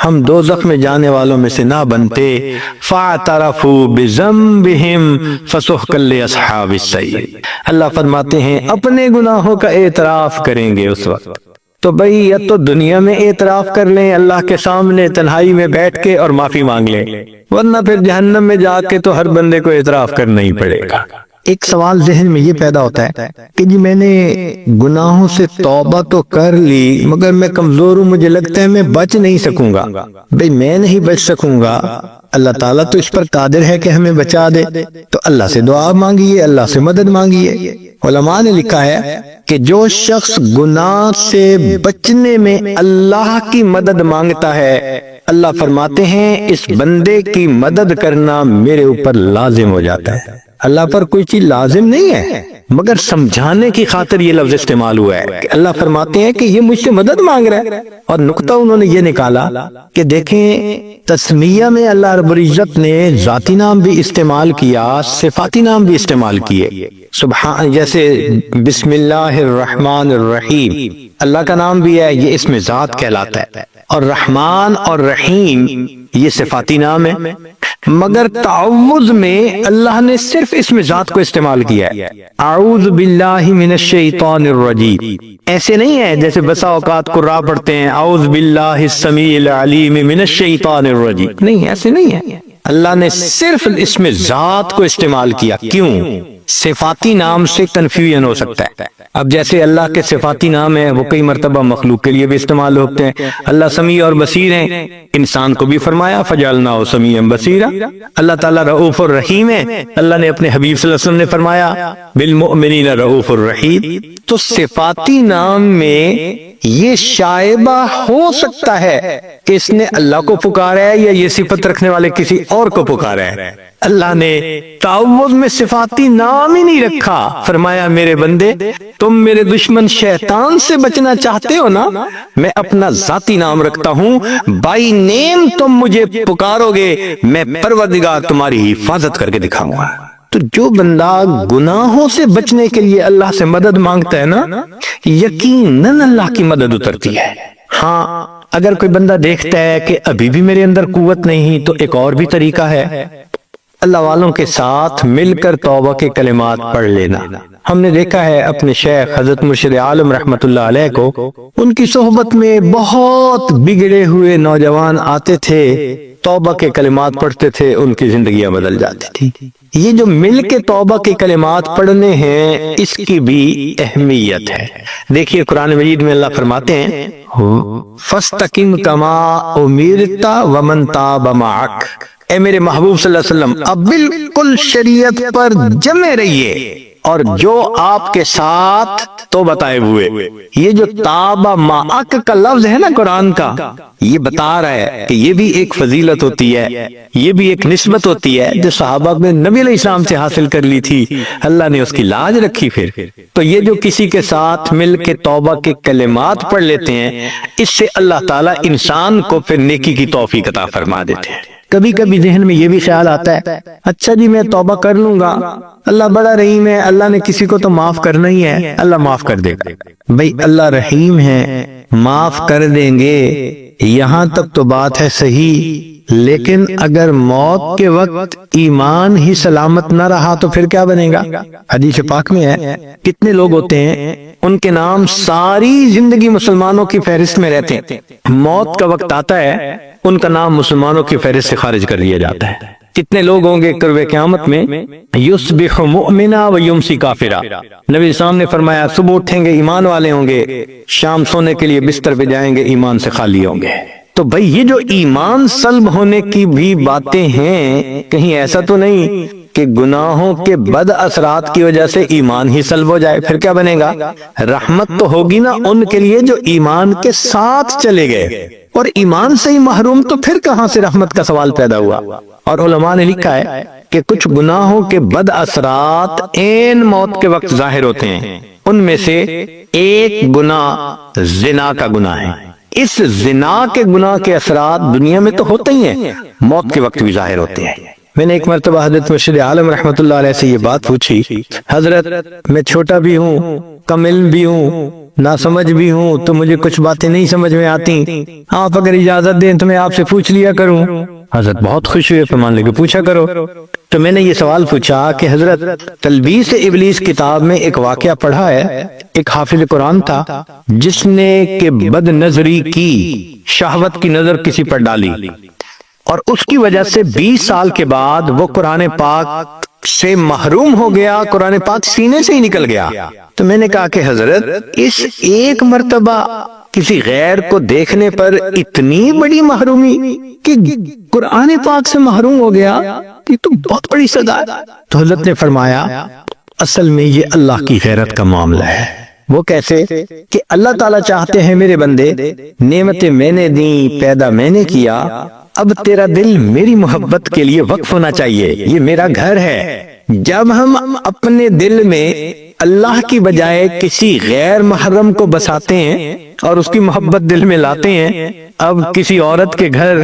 ہم دوزخ میں جانے والوں میں سے نہ بنتے، فاعترفوا بذنبہم فسحقا لاصحاب السعیر۔ اللہ فرماتے ہیں اپنے گناہوں کا اعتراف کریں گے اس وقت۔ تو بھئی یا تو دنیا میں اعتراف کر لیں اللہ کے سامنے تنہائی میں بیٹھ کے اور معافی مانگ لیں، ورنہ پھر جہنم میں جا کے تو ہر بندے کو اعتراف کرنا ہی پڑے گا۔ ایک سوال ذہن میں یہ پیدا ہوتا ہے کہ جی میں نے گناہوں سے توبہ تو کر لی مگر میں کمزور ہوں، مجھے لگتا ہے میں بچ نہیں سکوں گا۔ بھئی میں نہیں بچ سکوں گا، اللہ تعالیٰ تو اس پر قادر ہے کہ ہمیں بچا دے، تو اللہ سے دعا مانگیے، اللہ سے مدد مانگیے۔ علماء نے لکھا ہے کہ جو شخص گناہ سے بچنے میں اللہ کی مدد مانگتا ہے، اللہ فرماتے ہیں اس بندے کی مدد کرنا میرے اوپر لازم ہو جاتا ہے۔ اللہ پر کوئی چیز لازم نہیں ہے، مگر سمجھانے کی خاطر یہ لفظ استعمال ہوا ہے کہ اللہ فرماتے ہیں کہ یہ مجھ سے مدد مانگ رہا ہے۔ اور نقطہ انہوں نے یہ نکالا کہ دیکھیں تسمیہ میں اللہ رب العزت نے ذاتی نام بھی استعمال کیا، صفاتی نام بھی استعمال کیے۔ سبحان، جیسے بسم اللہ الرحمن الرحیم، اللہ کا نام بھی ہے، یہ اسم ذات کہلاتا ہے، اور رحمان اور رحیم یہ صفاتی نام ہے، مگر تعوذ میں اللہ نے صرف اسم ذات کو استعمال کیا ہے۔ اعوذ باللہ من الشیطان الرجیم، ایسے نہیں ہے جیسے بسا اوقات قراء پڑھتے ہیں اعوذ باللہ السمیع العلیم من الشیطان الرجیم، نہیں، ایسے نہیں ہے۔ اللہ نے صرف اسم ذات کو استعمال کیا، کیوں؟ صفاتی نام سے کنفیوژن ہو سکتا ہے۔ اب جیسے اللہ کے صفاتی نام ہیں وہ کئی مرتبہ مخلوق کے لیے بھی استعمال ہوتے ہیں۔ اللہ سمیع اور بصیر ہیں، انسان کو بھی فرمایا فجعلناہ سمیعا بصیرا۔ اللہ تعالیٰ رؤوف الرحیم ہے، اللہ نے اپنے حبیب صلی اللہ علیہ وسلم نے فرمایا بالمؤمنین رؤوف الرحیم۔ تو صفاتی نام میں یہ شائبہ ہو سکتا ہے کہ اس نے اللہ کو پکارا ہے یا یہ صفت رکھنے والے کسی اور کو پکارا ہے۔ اللہ نے تعوذ میں صفاتی نام ہی نہیں رکھا، فرمایا میرے بندے تم میرے دشمن شیطان سے بچنا چاہتے ہو نا، میں اپنا ذاتی نام رکھتا ہوں، بائی نیم تم مجھے پکارو گے، میں پروردگار تمہاری حفاظت کر کے دکھاؤں گا۔ تو جو بندہ گناہوں سے بچنے کے لیے اللہ سے مدد مانگتا ہے نا، یقیناً اللہ کی مدد اترتی ہے۔ ہاں، اگر کوئی بندہ دیکھتا ہے کہ ابھی بھی میرے اندر قوت نہیں، تو ایک اور بھی طریقہ ہے، اللہ والوں کے ساتھ مل کر توبہ کے کلمات پڑھ لینا۔ ہم نے دیکھا ہے اپنے شیخ حضرت مرشد عالم رحمت اللہ علیہ کو، ان کی صحبت میں بہت بگڑے ہوئے نوجوان آتے تھے، توبہ کے کلمات پڑھتے تھے، ان کی زندگیاں بدل جاتی تھی۔ یہ جو مل کے توبہ کے کلمات پڑھنے ہیں، اس کی بھی اہمیت ہے۔ دیکھیے قرآن مجید میں اللہ فرماتے ہیں فَاسْتَقِمْ كَمَا أُمِرْتَ وَمَنْ تَابَ مَعَكَ، اے میرے محبوب صلی اللہ علیہ وسلم اب بالکل شریعت پر جمے رہیے، اور جو آپ کے ساتھ تو بتائے ہوئے۔ یہ جو تابا معک کا لفظ ہے نا قرآن کا، یہ بتا رہا ہے کہ یہ بھی ایک فضیلت ہوتی ہے، یہ بھی ایک نسبت ہوتی ہے جو صحابہ نے نبی علیہ السلام سے حاصل کر لی تھی، اللہ نے اس کی لاج رکھی۔ پھر تو یہ جو کسی کے ساتھ مل کے توبہ کے کلمات پڑھ لیتے ہیں، اس سے اللہ تعالیٰ انسان کو پھر نیکی کی توفیق عطا فرما دیتے ہیں۔ کبھی کبھی ذہن میں یہ بھی خیال آتا ہے اچھا جی میں توبہ کر لوں گا، اللہ بڑا رحیم ہے، اللہ نے کسی کو تو معاف کرنا ہی ہے، اللہ معاف کر دے گا۔ بھئی اللہ رحیم ہے، معاف کر دیں گے، یہاں تک تو بات ہے صحیح، لیکن اگر موت کے وقت ایمان ہی سلامت نہ رہا تو پھر کیا بنے گا؟ حدیث پاک میں ہے کتنے لوگ ہوتے ہیں ان کے نام ساری زندگی مسلمانوں کی فہرست میں رہتے ہیں، موت کا وقت آتا ہے ان کا نام مسلمانوں کی فہرست سے خارج کر دیا جاتا ہے۔ کتنے لوگ ہوں گے قرب قیامت میں یصبح مؤمنا و یمسی کافرا، نبی اسلام نے فرمایا صبح اٹھیں گے ایمان والے ہوں گے، شام سونے کے لیے بستر پہ جائیں گے ایمان سے خالی ہوں گے۔ تو بھئی یہ جو ایمان سلب ہونے کی بھی باتیں ہیں، کہیں ایسا تو نہیں کہ گناہوں کے بد اثرات کی وجہ سے ایمان ہی سلب ہو جائے، پھر کیا بنے گا؟ رحمت تو ہوگی نا ان کے لیے جو ایمان کے ساتھ چلے گئے، اور ایمان سے ہی محروم تو پھر کہاں سے رحمت کا سوال پیدا ہوا؟ اور علماء نے لکھا ہے کہ کچھ گناہوں کے بد اثرات عین موت کے وقت ظاہر ہوتے ہیں، ان میں سے ایک گناہ زنا کا گناہ ہے۔ اس زنا کے گناہ کے اثرات دنیا میں تو ہوتے ہی ہیں، موت کے وقت بھی ظاہر ہوتے ہیں۔ میں نے ایک مرتبہ حضرت مرشد عالم رحمت اللہ علیہ سے یہ بات پوچھی، حضرت میں چھوٹا بھی ہوں، کم علم بھی ہوں، ناسمجھ بھی ہوں، تو مجھے کچھ باتیں نہیں سمجھ میں آتی، آپ اگر اجازت دیں تو میں آپ سے پوچھ لیا کروں۔ حضرت بہت خوش ہوئے، فرمان لگے پوچھا کرو۔ تو میں نے یہ سوال پوچھا کہ حضرت تلبیس ابلیس کتاب میں ایک واقعہ پڑھا ہے، ایک حافظ قرآن تھا جس نے کہ بد نظری کی، شہوت کی نظر کسی پر ڈالی، اور اس کی وجہ سے 20 سال کے بعد وہ قرآن پاک سے محروم ہو گیا، قرآن پاک سینے سے ہی نکل گیا۔ تو میں نے کہا کہ حضرت اس ایک مرتبہ کسی غیر کو دیکھنے پر اتنی بڑی محرومی کہ قرآن پاک سے محروم ہو گیا، یہ تو بہت بڑی سزا ہے۔ تو حضرت نے فرمایا اصل میں یہ اللہ کی غیرت کا معاملہ ہے۔ وہ کیسے کہ اللہ تعالیٰ چاہتے ہیں میرے بندے، نعمتیں میں نے دیں، پیدا میں نے کیا، اب تیرا دل میری محبت کے لیے وقف ہونا چاہیے، یہ میرا گھر ہے۔ جب ہم اپنے دل میں اللہ کی بجائے کسی غیر محرم کو بساتے ہیں اور اس کی محبت دل میں لاتے ہیں، اب کسی عورت کے گھر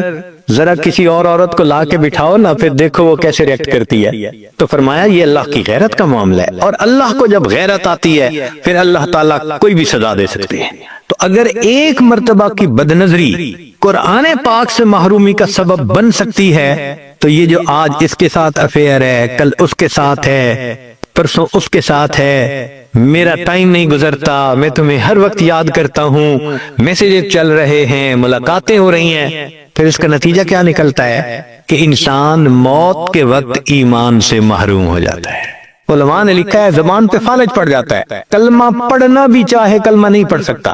ذرا کسی اور عورت کو لا کے بٹھاؤ نا، پھر دیکھو وہ کیسے ریئیکٹ کرتی ہے۔ تو فرمایا یہ اللہ کی غیرت کا معاملہ ہے، اور اللہ کو جب غیرت آتی ہے پھر اللہ تعالیٰ کوئی بھی سزا دے سکتے ہیں۔ تو اگر ایک مرتبہ کی بدنظری قرآن پاک سے محرومی کا سبب بن سکتی ہے، تو یہ جو آج اس کے ساتھ افیئر ہے، کل اس کے ساتھ ہے، پرسوں اس کے ساتھ ہے، میرا ٹائم نہیں گزرتا، میں تمہیں ہر وقت یاد کرتا ہوں، میسیجز چل رہے ہیں، ملاقاتیں ہو رہی ہیں، پھر اس کا نتیجہ کیا نکلتا ہے کہ انسان موت کے وقت ایمان سے محروم ہو جاتا ہے۔ علماء نے لکھا ہے زبان پہ فالج پڑ جاتا ہے، کلمہ پڑھنا بھی چاہے کلمہ نہیں پڑھ سکتا،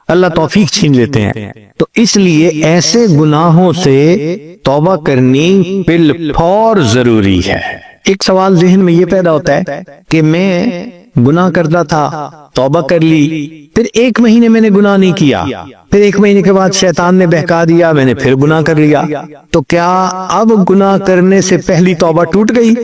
اللہ توفیق چھین لیتے ہیں۔ تو اس لیے ایسے گناہوں سے توبہ کرنی بالفور ضروری ہے۔ ایک سوال ذہن میں یہ پیدا ہوتا ہے کہ میں گناہ کرتا تھا، توبہ کر لی، پھر 1 مہینے میں نے گناہ نہیں کیا، پھر 1 مہینے کے بعد شیطان نے بہکا دیا، میں نے پھر گناہ کر لیا، تو کیا اب گناہ کرنے سے پہلی توبہ ٹوٹ گئی؟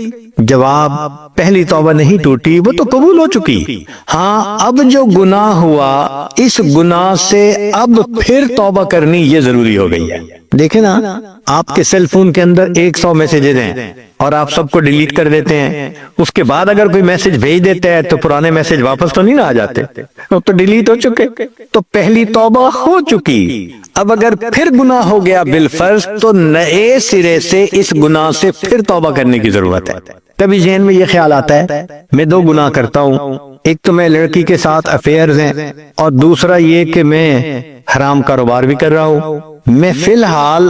جواب، پہلی توبہ نہیں ٹوٹی، وہ تو قبول ہو چکی۔ ہاں، اب جو گناہ ہوا اس گناہ سے اب پھر توبہ کرنی یہ ضروری ہو گئی ہے۔ دیکھیں نا، آپ کے سیل فون کے اندر 100 میسیجز ہیں اور آپ سب کو ڈیلیٹ کر دیتے ہیں، اس کے بعد اگر کوئی میسیج بھیج دیتا ہے تو پرانے میسیج واپس تو نہیں نہ آ جاتے، اب تو ڈیلیٹ ہو چکے، تو پہلی توبہ ہو چکی۔ اب اگر پھر گناہ ہو گیا بالفرض تو نئے سرے سے اس گناہ سے پھر توبہ کرنے کی ضرورت ہے۔ کبھی ذہن میں یہ خیال آتا ہے میں 2 گناہ کرتا ہوں، ایک تو میں لڑکی کے ساتھ افیئرز ہیں، اور دوسرا یہ کہ میں حرام کاروبار بھی کر رہا ہوں، میں فی الحال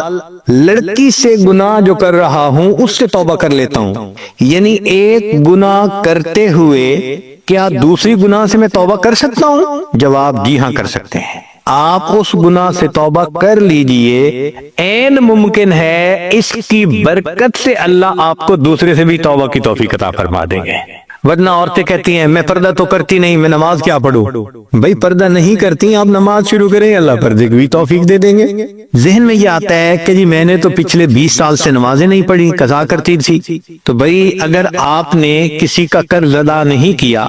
لڑکی سے گناہ جو کر رہا ہوں اس سے توبہ کر لیتا ہوں، یعنی ایک گناہ کرتے ہوئے کیا دوسری گناہ سے میں توبہ کر سکتا ہوں؟ جواب، جی ہاں کر سکتے ہیں۔ آپ اس گناہ سے توبہ کر لیجئے، عین ممکن ہے اس کی برکت سے اللہ آپ کو دوسرے سے بھی توبہ کی توفیق عطا فرما دیں گے۔ ورنہ عورتیں کہتی ہیں میں پردہ تو کرتی نہیں، میں نماز کیا پڑھوں؟ بھائی پردہ نہیں کرتی آپ نماز شروع کریں، اللہ پردے کی بھی توفیق دے دیں گے۔ ذہن میں یہ آتا ہے کہ جی میں نے تو پچھلے 20 سال سے نمازیں نہیں پڑھی، قضا کرتی تھی، تو بھائی اگر آپ نے کسی کا قرض ادا نہیں کیا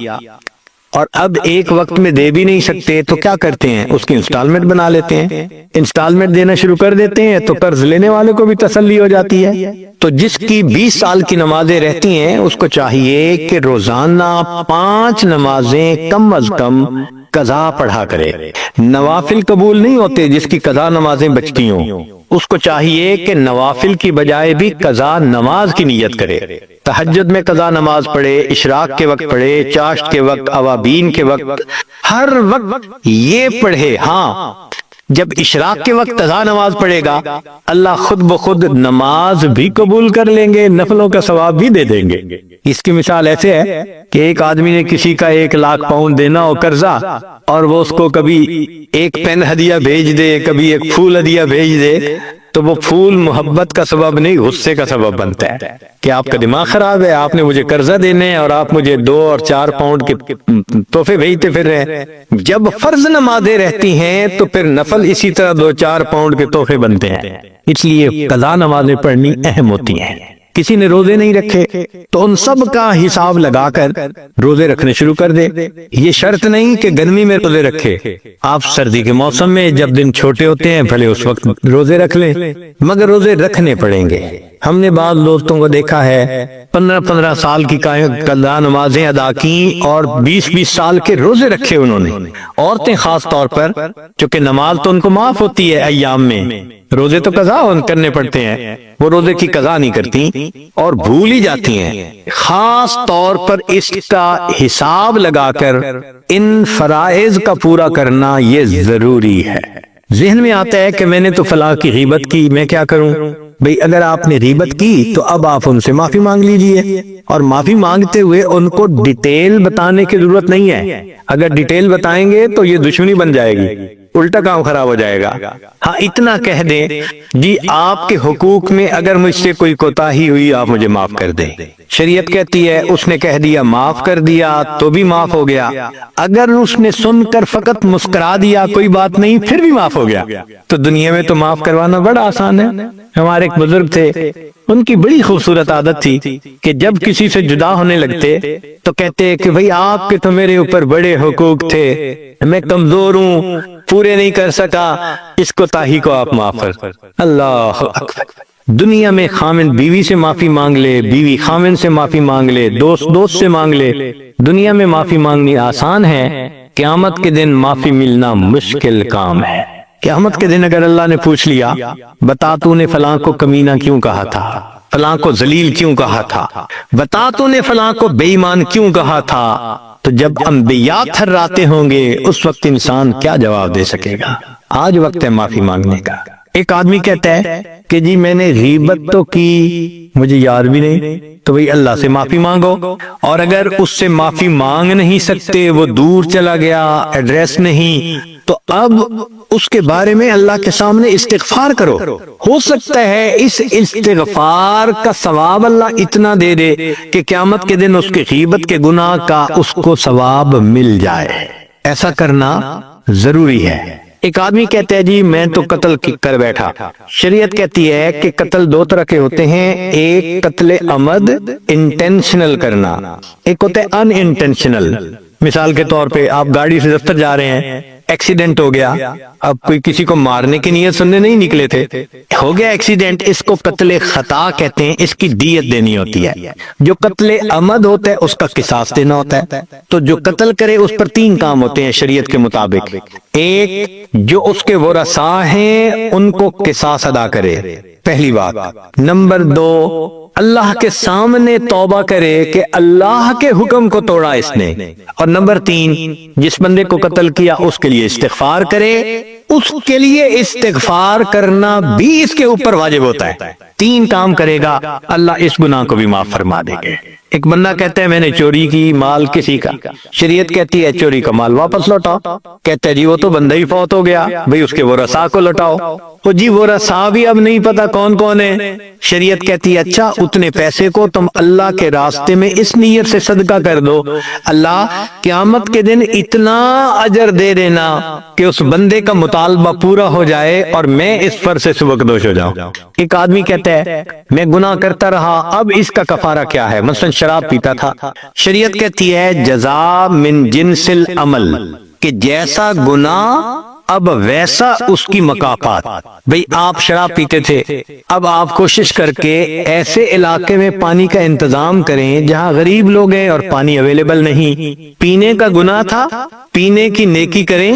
اور اب ایک وقت میں دے بھی نہیں سکتے تو کیا کرتے ہیں؟ اس کی انسٹالمنٹ بنا لیتے ہیں، انسٹالمنٹ دینا شروع کر دیتے ہیں تو قرض لینے والے کو بھی تسلی ہو جاتی ہے۔ تو جس کی 20 سال کی نمازیں رہتی ہیں اس کو چاہیے کہ روزانہ 5 نمازیں کم از کم قضا پڑھا کرے۔ نوافل قبول نہیں ہوتے جس کی قضا نمازیں بچتی ہوں، اس کو چاہیے کہ نوافل کی بجائے بھی قضا نماز کی نیت کرے، تہجد میں قضا نماز پڑھے، اشراق کے وقت پڑھے، چاشت کے وقت، اوابین کے وقت، ہر وقت یہ پڑھے۔ ہاں، جب اشراق کے وقت قضا نماز پڑھے گا اللہ خود بخود نماز بھی قبول کر لیں گے، نفلوں کا ثواب بھی دے دیں گے۔ اس کی مثال ایسے ہے کہ ایک آدمی نے کسی کا 1 لاکھ پاؤنڈ دینا ہو قرضہ، اور وہ اس کو کبھی ایک پین ہدیہ بھیج دے، کبھی ایک پھول ہدیہ بھیج دے، تو وہ پھول محبت کا سبب نہیں غصے کا سبب بنتا ہے کہ آپ کا دماغ خراب ہے، آپ نے مجھے قرضہ دینے اور آپ مجھے 2 اور 4 پاؤنڈ کے تحفے بھیجتے پھر رہے ہیں۔ جب فرض نمازیں رہتی ہیں تو پھر نفل اسی طرح 2-4 پاؤنڈ کے تحفے بنتے ہیں، اس لیے قضا نمازیں پڑھنی اہم ہوتی ہیں۔ کسی نے روزے نہیں رکھے تو ان سب کا حساب لگا کر روزے رکھنے شروع کر دے۔ یہ شرط نہیں کہ گرمی میں روزے رکھے، آپ سردی کے موسم میں جب دن چھوٹے ہوتے ہیں بھلے اس وقت روزے رکھ لیں، مگر روزے رکھنے پڑیں گے۔ ہم نے بعض دوستوں کو دیکھا ہے 15-15 سال کی قضا نمازیں ادا کی اور 20-20 سال کے روزے رکھے انہوں نے۔ عورتیں خاص طور پر، چونکہ نماز تو ان کو معاف ہوتی ہے ایام میں، روزے تو قضا کرنے پڑتے ہیں، وہ روزے کی قضا نہیں کرتی اور بھول ہی جاتی ہیں۔ خاص طور پر اس کا حساب لگا کر ان فرائض کا پورا کرنا یہ ضروری ہے۔ ذہن میں آتا ہے کہ میں نے تو فلاں کی غیبت کی، میں کیا کروں؟ بھئی اگر آپ نے غیبت کی تو اب آپ ان سے معافی مانگ لیجئے، اور معافی مانگتے ہوئے ان کو ڈیٹیل بتانے کی ضرورت نہیں ہے۔ اگر ڈیٹیل بتائیں گے تو یہ دشمنی بن جائے گی، الٹا کام خراب ہو جائے گا. ہاں اتنا کہہ دیں جی آپ کے حقوق میں اگر مجھ سے کوئی کوتاہی ہوئی آپ مجھے معاف کر دیں. شریعت کہتی ہے اس نے کہہ دیا معاف کر دیا تو بھی معاف ہو گیا. اگر اس نے سن کر فقط مسکرا دیا کوئی بات نہیں پھر بھی معاف ہو گیا. تو دنیا میں تو معاف کروانا بڑا آسان ہے. ہمارے ایک بزرگ تھے, ان کی بڑی خوبصورت عادت تھی کہ جب کسی سے جدا ہونے لگتے تو کہتے کہ بھئی آپ کے تو میرے اوپر بڑے حقوق تھے, میں کمزور ہوں, پورے نہیں کر سکا, اس کوتاہی کو آپ معاف کر. اللہ اکبر. دنیا میں خامن بیوی سے معافی مانگ لے, بیوی خامن سے معافی مانگ لے, دوست سے مانگ لے. دنیا میں معافی مانگنی آسان ہے, قیامت کے دن معافی ملنا مشکل کام ہے. قیامت کے دن اگر اللہ نے پوچھ لیا بتا تو نے فلاں کو کمینہ کیوں کہا تھا, فلاں کو ذلیل کیوں کہا تھا, بتا تو نے فلاں کو بے ایمان کیوں کہا تھا, تو جب انبیاء تھراتے ہوں گے اس وقت انسان کیا جواب دے سکے گا. آج وقت ہے معافی مانگنے کا. ایک آدمی کہتا ہے کہ جی میں نے غیبت تو کی مجھے یاد بھی نہیں, تو بھئی اللہ سے معافی مانگو. اور اگر اس سے معافی مانگ نہیں سکتے, وہ دور چلا گیا, ایڈریس نہیں, تو اب اس کے بارے میں اللہ کے سامنے استغفار کرو. ہو سکتا ہے اس استغفار کا ثواب اللہ اتنا دے دے کہ قیامت کے دن اس کے غیبت کے گناہ کا اس کو ثواب مل جائے. ایسا کرنا ضروری ہے. ایک آدمی کہتا ہے جی میں تو قتل کر بیٹھا. شریعت کہتی ہے کہ قتل دو طرح کے ہوتے ہیں, ایک قتل عمد انٹینشنل کرنا, ایک ہوتا ہے ان انٹینشنل. مثال کے طور پہ آپ گاڑی سے دفتر جا رہے ہیں, ایکسیڈنٹ ہو گیا, اب کوئی کسی کو مارنے کی نیت سننے نہیں نکلے تھے, ہو گیا ایکسیڈنٹ, اس کو قتل خطا کہتے ہیں, اس کی دیت دینی ہوتی ہے. جو قتل عمد ہوتا ہے اس کا قصاص دینا ہوتا ہے. تو جو قتل کرے اس پر 3 کام ہوتے ہیں شریعت کے مطابق. ایک, جو اس کے ورثاء ہیں ان کو قصاص ادا کرے, پہلی بات. نمبر 2, اللہ کے سامنے توبہ کرے کہ اللہ کے حکم کو توڑا اس نے. اور نمبر 3, جس بندے کو قتل کیا اس کے لیے استغفار کرے. اس کے لیے استغفار کرنا بھی اس کے اوپر واجب ہوتا ہے. 3 کام کرے گا اللہ اس گناہ کو بھی معاف فرما دے گے. ایک بندہ کہتا ہے میں نے چوری کی مال کسی کا, شریعت کہتی ہے چوری کا مال واپس لوٹاؤ. کہتا ہے جی وہ تو بندہ ہی فوت ہو گیا, بھئی اس کے ورثاء کو لوٹاؤ. تو جی ورثاء بھی اب نہیں پتا کون کون ہے. شریعت کہتی ہے اچھا اتنے پیسے کو تم اللہ کے راستے میں اس نیت سے صدقہ کر دو, اللہ قیامت کے دن اتنا اجر دے دینا کہ اس بندے کا مطالبہ پورا ہو جائے اور میں اس پر سے سبکدوش ہو جاؤں. ایک آدمی کہتا ہے میں گناہ کرتا رہا, اب اس کا کفارہ کیا ہے, مثلا شراب پیتا تھا. شریعت کہتی ہے جزا من جنس العمل, کہ جیسا گناہ اب ویسا اس کی مکافات. بھئی آپ شراب پیتے تھے, اب آپ کوشش کر کے ایسے علاقے میں پانی کا انتظام کریں جہاں غریب لوگ ہیں اور پانی اویلیبل نہیں. پینے کا گناہ تھا, پینے کی نیکی کریں,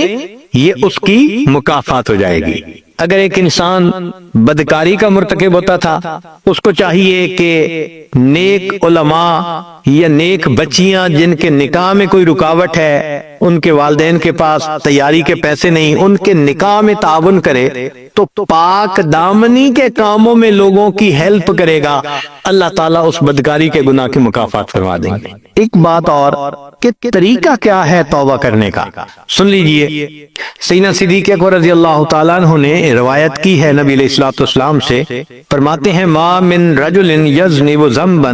یہ اس کی مکافات ہو جائے گی. اگر ایک انسان بدکاری کا مرتکب ہوتا تھا, اس کو چاہیے کہ نیک علماء یا نیک بچیاں جن کے نکاح میں کوئی رکاوٹ ہے, ان کے والدین کے پاس تیاری کے پیسے نہیں, ان کے نکاح میں تعاون کرے, تو پاک دامنی کے کاموں میں لوگوں کی ہیلپ کرے گا, اللہ تعالیٰ اس بدکاری کے گناہ کی مکافات فرما دیں گے. ایک بات اور کہ طریقہ کیا ہے توبہ کرنے کا, سن لیجئے. سیدنا صدیق اکبر رضی اللہ تعالیٰ عنہ نے روایت کی ہے نبی علیہ الصلوۃ والسلام سے, فرماتے ہیں ما من رجل یذنب ذنبا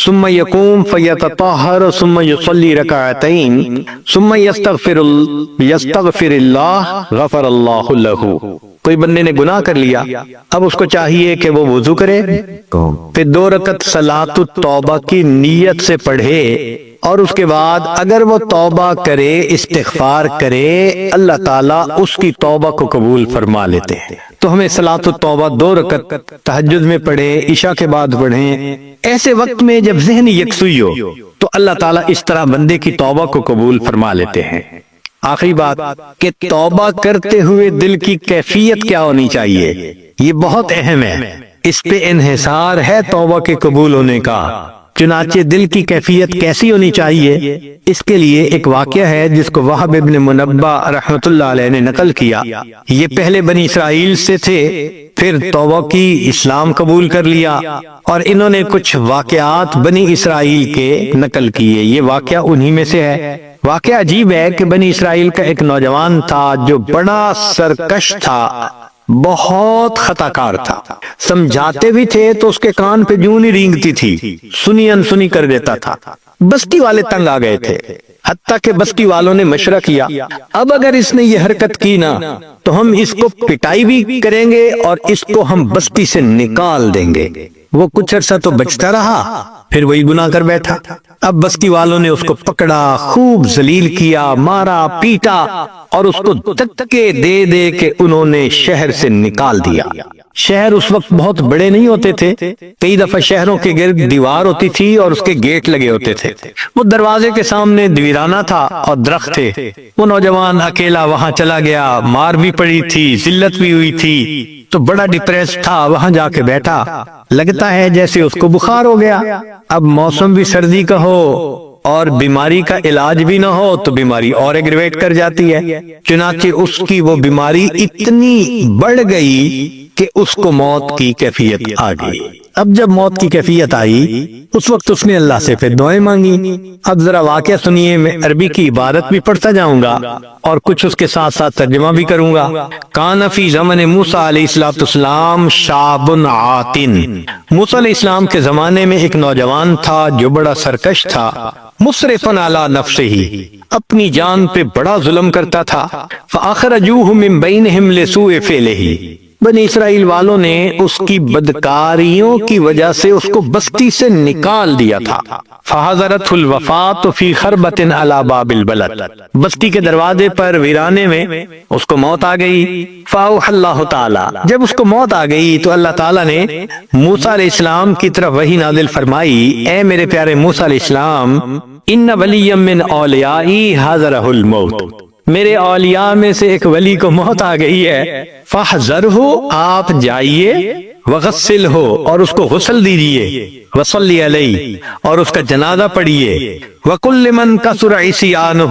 ثم يقوم فيتطهر ثم يصلي ركعتين ثم يستغفر الله غفر الله له. کوئی بندے نے گناہ کر لیا, اب اس کو چاہیے کہ وہ وضو کرے, پھر 2 رکعت صلاۃ التوبہ کی نیت سے پڑھے, اور اس کے بعد اگر وہ توبہ کرے استغفار کرے اللہ تعالیٰ اس کی توبہ کو قبول فرما لیتے ہیں. تو ہمیں صلاۃ التوبہ 2 رکعت تہجد میں پڑھیں, عشاء کے بعد پڑھیں, ایسے وقت میں جب ذہن یکسوئی ہو تو اللہ تعالیٰ اس طرح بندے کی توبہ کو قبول فرما لیتے ہیں. آخری بات کہ توبہ کرتے ہوئے دل کی کیفیت کیا ہونی چاہیے, یہ بہت اہم ہے, اس پہ انحصار ہے توبہ کے قبول ہونے کا. چنانچہ دل کی کیفیت کیسی ہونی چاہیے, اس کے لیے ایک واقعہ ہے جس کو وہب ابن منبہ رحمۃ اللہ علیہ نے نقل کیا. یہ پہلے بنی اسرائیل سے تھے, پھر توبہ کی, اسلام قبول کر لیا, اور انہوں نے کچھ واقعات بنی اسرائیل کے نقل کیے. یہ واقعہ انہی میں سے ہے. واقعہ عجیب ہے کہ بنی اسرائیل کا ایک نوجوان تھا جو بڑا سرکش تھا، بہت خطا کار تھا، سمجھاتے بھی تھے تو اس کے کان پہ جوں نہیں رینگتی تھی، سنی انسنی کر دیتا تھا۔ بستی والے تنگ آ گئے تھے، حتیٰ کہ بستی والوں نے مشورہ کیا اب اگر اس نے یہ حرکت کی نا تو ہم اس کو پٹائی بھی کریں گے اور اس کو ہم بستی سے نکال دیں گے۔ وہ کچھ عرصہ تو بچتا رہا، پھر وہی گناہ کر بیٹھا۔ اب بستی والوں نے اس کو پکڑا، خوب ذلیل کیا، مارا پیٹا اور اس کو دھکے دے دے کے انہوں نے شہر سے نکال دیا۔ شہر اس وقت بہت بڑے نہیں ہوتے تھے، کئی دفعہ شہروں کے گرد دیوار ہوتی تھی اور اس کے گیٹ لگے ہوتے تھے۔ وہ دروازے کے سامنے ویرانہ تھا اور درخت تھے۔ وہ نوجوان اکیلا وہاں چلا گیا، مار بھی پڑی تھی، ذلت بھی ہوئی تھی، تو بڑا ڈپریس تھا، وہاں جا کے بیٹھا۔ لگتا ہے جیسے اس کو بخار ہو گیا۔ اب موسم بھی سردی کا ہو اور بیماری کا علاج بھی نہ ہو تو بیماری اور ایگریویٹ کر جاتی ہے، چنانچہ اس کی وہ بیماری اتنی بڑھ گئی کہ اس کو موت کی کیفیت آ گئی۔ اب جب موت کی کیفیت آئی اس وقت اس نے اللہ سے پھر دعائیں مانگی۔ اب ذرا واقعہ سنیے، میں عربی کی عبارت بھی پڑھتا جاؤں گا اور کچھ اس کے ساتھ ساتھ ترجمہ بھی کروں گا۔ کان فی زمن موسیٰ علیہ السلام شاب عاتن، موسیٰ علیہ السلام کے زمانے میں ایک نوجوان تھا جو بڑا سرکش تھا، مسرفن علی نفسہ، اپنی جان پہ بڑا ظلم کرتا تھا۔ فاخرجوہ من بینہم لسوء فعلہ، بنی اسرائیل والوں نے اس کی بدکاریوں کی وجہ سے اس کو بستی سے نکال دیا تھا۔ فحضرت الوفات فی خربۃ علی باب البلد، بستی کے دروازے پر ویرانے میں اس کو موت آ گئی۔ فاوحی اللہ تعالی، جب اس کو موت آ گئی تو اللہ تعالیٰ نے موسیٰ علیہ السلام کی طرف وحی نازل فرمائی، اے میرے پیارے موسیٰ علیہ السلام، ان ولی من اولیائی حضرہ الموت، میرے اولیاء میں سے ایک ولی کو موت آ گئی ہے، فاحذرہ، آپ جائیے، وغسلہ، اور اس کو غسل دیجیے، وصلی علیہ، اور اس کا جنازہ پڑھیے، وکل من کثر عصیانہ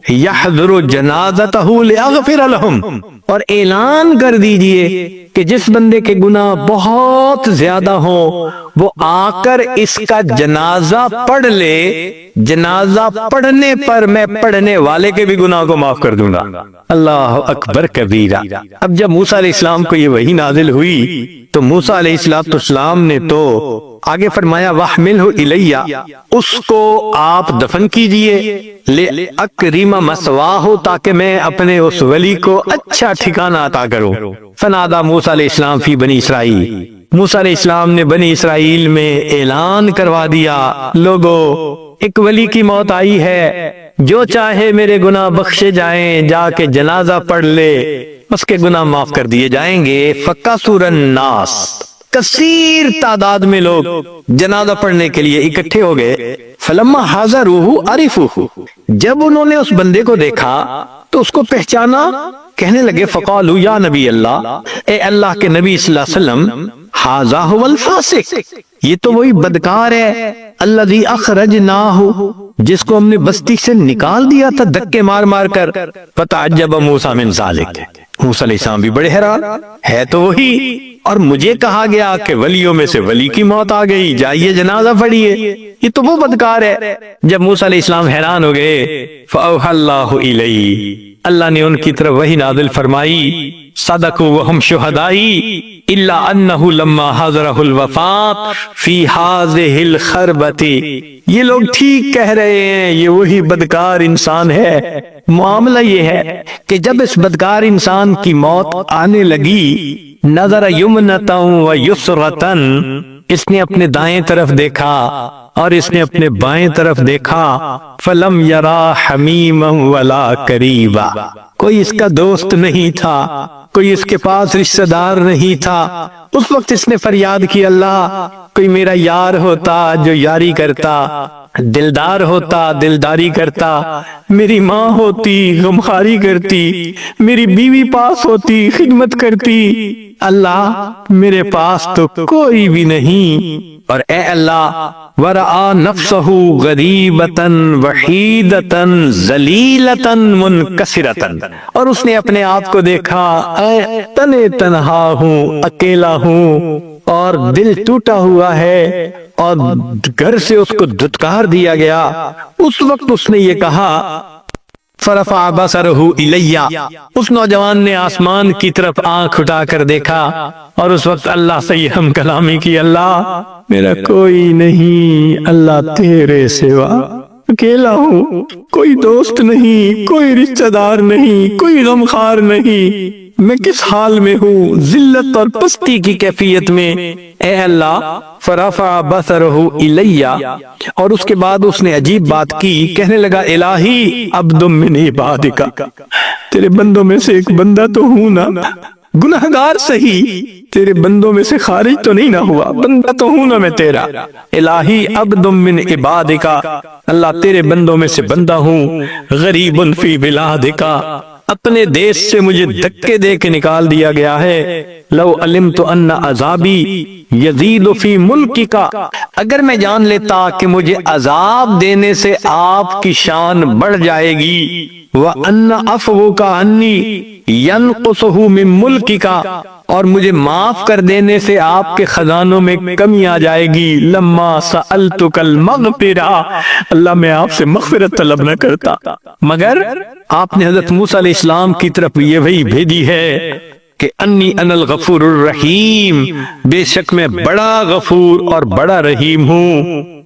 یحضر جنازتہ لاغفر لہم، اور اعلان کر دیجیے کہ جس بندے کے گناہ بہت زیادہ ہوں وہ آ کر اس کا جنازہ پڑھ لے، جنازہ پڑھنے پر میں پڑھنے والے کے بھی گناہ کو معاف کر دوں گا۔ اللہ اکبر کبیرہ۔ اب جب موسیٰ علیہ السلام کو یہ وحی نازل ہوئی تو موسیٰ علیہ السلام نے تو آگے فرمایا وَحْمِلْهُ إِلَيَّ، اس کو آپ دفن کیجئے، لِأَكْرِمَ مَثْوَاهُ، تاکہ میں اپنے اس ولی کو اچھا ٹھکانہ عطا کروں۔ فنادى موسیٰ علیہ السلام فی بنی اسرائیل، موسیٰ علیہ السلام نے بنی اسرائیل میں اعلان کروا دیا، لوگو ایک ولی کی موت آئی ہے، جو چاہے میرے گناہ بخشے جائیں، جا کے جنازہ پڑھ لے، اس کے گناہ معاف کر دیے جائیں گے۔ فَكَثُرَ النَّاسِ، کثیر تعداد میں لوگ جنازہ پڑھنے کے لیے اکٹھے ہو گئے۔ فلما حضروہ عرفوہ، جب انہوں نے اس بندے کو دیکھا تو اس کو پہچانا، کہنے لگے فقالوا یا نبی اللہ، اے اللہ کے نبی صلی اللہ علیہ وسلم، ھذا ھو الفاسق، یہ تو وہی بدکار ہے، الذی اخرجناہ، جس کو ہم نے بستی سے نکال دیا تھا دھکے مار مار کر۔ فتعجب موسیٰ من ذلک، موسیٰ علیہ السلام بھی بڑے حیران، ہے تو وہی، اور مجھے کہا گیا کہ ولیوں میں سے ولی کی موت آ گئی، جائیے جنازہ پڑھیے، یہ تو وہ بدکار ہے۔ جب موسیٰ علیہ السلام حیران ہو گئے، فأوحى اللہ الیہ، اللہ نے ان کی طرف وحی نازل فرمائی، صدقوا وہم شہدائی الا انہ لما حضرہ الوفات فی ہذہ الخربۃ، یہ لوگ ٹھیک کہہ رہے ہیں، یہ وہی بدکار انسان ہے۔ معاملہ یہ ہے کہ جب اس بدکار انسان کی موت آنے لگی، نظر یمنۃ و یسرۃ، اس نے اپنے دائیں طرف دیکھا اور اس نے اپنے بائیں طرف دیکھا، فلم یرا حمیما ولا قریبا، کوئی اس کا دوست نہیں تھا، کوئی اس کے پاس رشتہ دار نہیں تھا۔ اس وقت اس نے فریاد کی، اللہ کوئی میرا یار ہوتا جو یاری کرتا، دلدار ہوتا دلداری کرتا، میری ماں ہوتی غمخاری کرتی، میری بیوی پاس ہوتی خدمت کرتی، اللہ میرے پاس تو کوئی بھی نہیں۔ اور اے اللہ، ورآ نفسہ غریبۃ وحیدۃ ذلیلۃ منکسرۃ، اور اس نے اپنے آپ کو دیکھا، تنے تنہا ہوں، اکیلا ہوں اور دل ٹوٹا ہوا ہے اور گھر سے اس کو دھتکار دیا گیا، اس وقت اس نے یہ کہا فرفع بصرہ الیہ، اس نوجوان نے آسمان کی طرف آنکھ اٹھا کر دیکھا اور اس وقت اللہ سے یہ ہم کلامی کی، اللہ میرا کوئی نہیں، اللہ تیرے سوا اکیلا ہوں، کوئی دوست نہیں، کوئی رشتہ دار نہیں، کوئی غمخوار نہیں، میں کس حال میں ہوں، ذلت اور پستی کی کیفیت میں، اے اللہ فرفع بصرہ الیہ۔ اور اس کے بعد اس نے عجیب بات کی، کہنے لگا الہی عبد من عبادک، تیرے بندوں میں سے ایک بندہ تو ہوں نا، گناہگار صحیح، تیرے بندوں میں سے خارج تو نہیں نہ ہوا، بندہ تو ہوں نا میں تیرا، الہی عبد من عبادک، اللہ تیرے بندوں میں سے بندہ ہوں، غریب فی بلادک، اپنے دیش سے مجھے دھکے دے کے نکال دیا گیا ہے، لو علمت ان عذابی یزید فی ملکک، اگر میں جان لیتا کہ مجھے عذاب دینے سے آپ کی شان بڑھ جائے گی، وَأَنَّ عَفْوُكَ عَنِّي يَنْقُصُهُ مِن مُلْكِكَ، اور مجھے معاف کر دینے سے آپ کے خزانوں میں کمی آ جائے گی، لَمَّا سَأَلْتُكَ الْمَغْفِرَةَ، اللہ میں آپ سے مغفرت طلب نہ کرتا، مگر آپ نے حضرت موسیٰ علیہ السلام کی طرف یہ وحی بھیجی ہے کہ انی انا الغفور الرحیم، بے شک میں بڑا غفور اور بڑا رحیم ہوں۔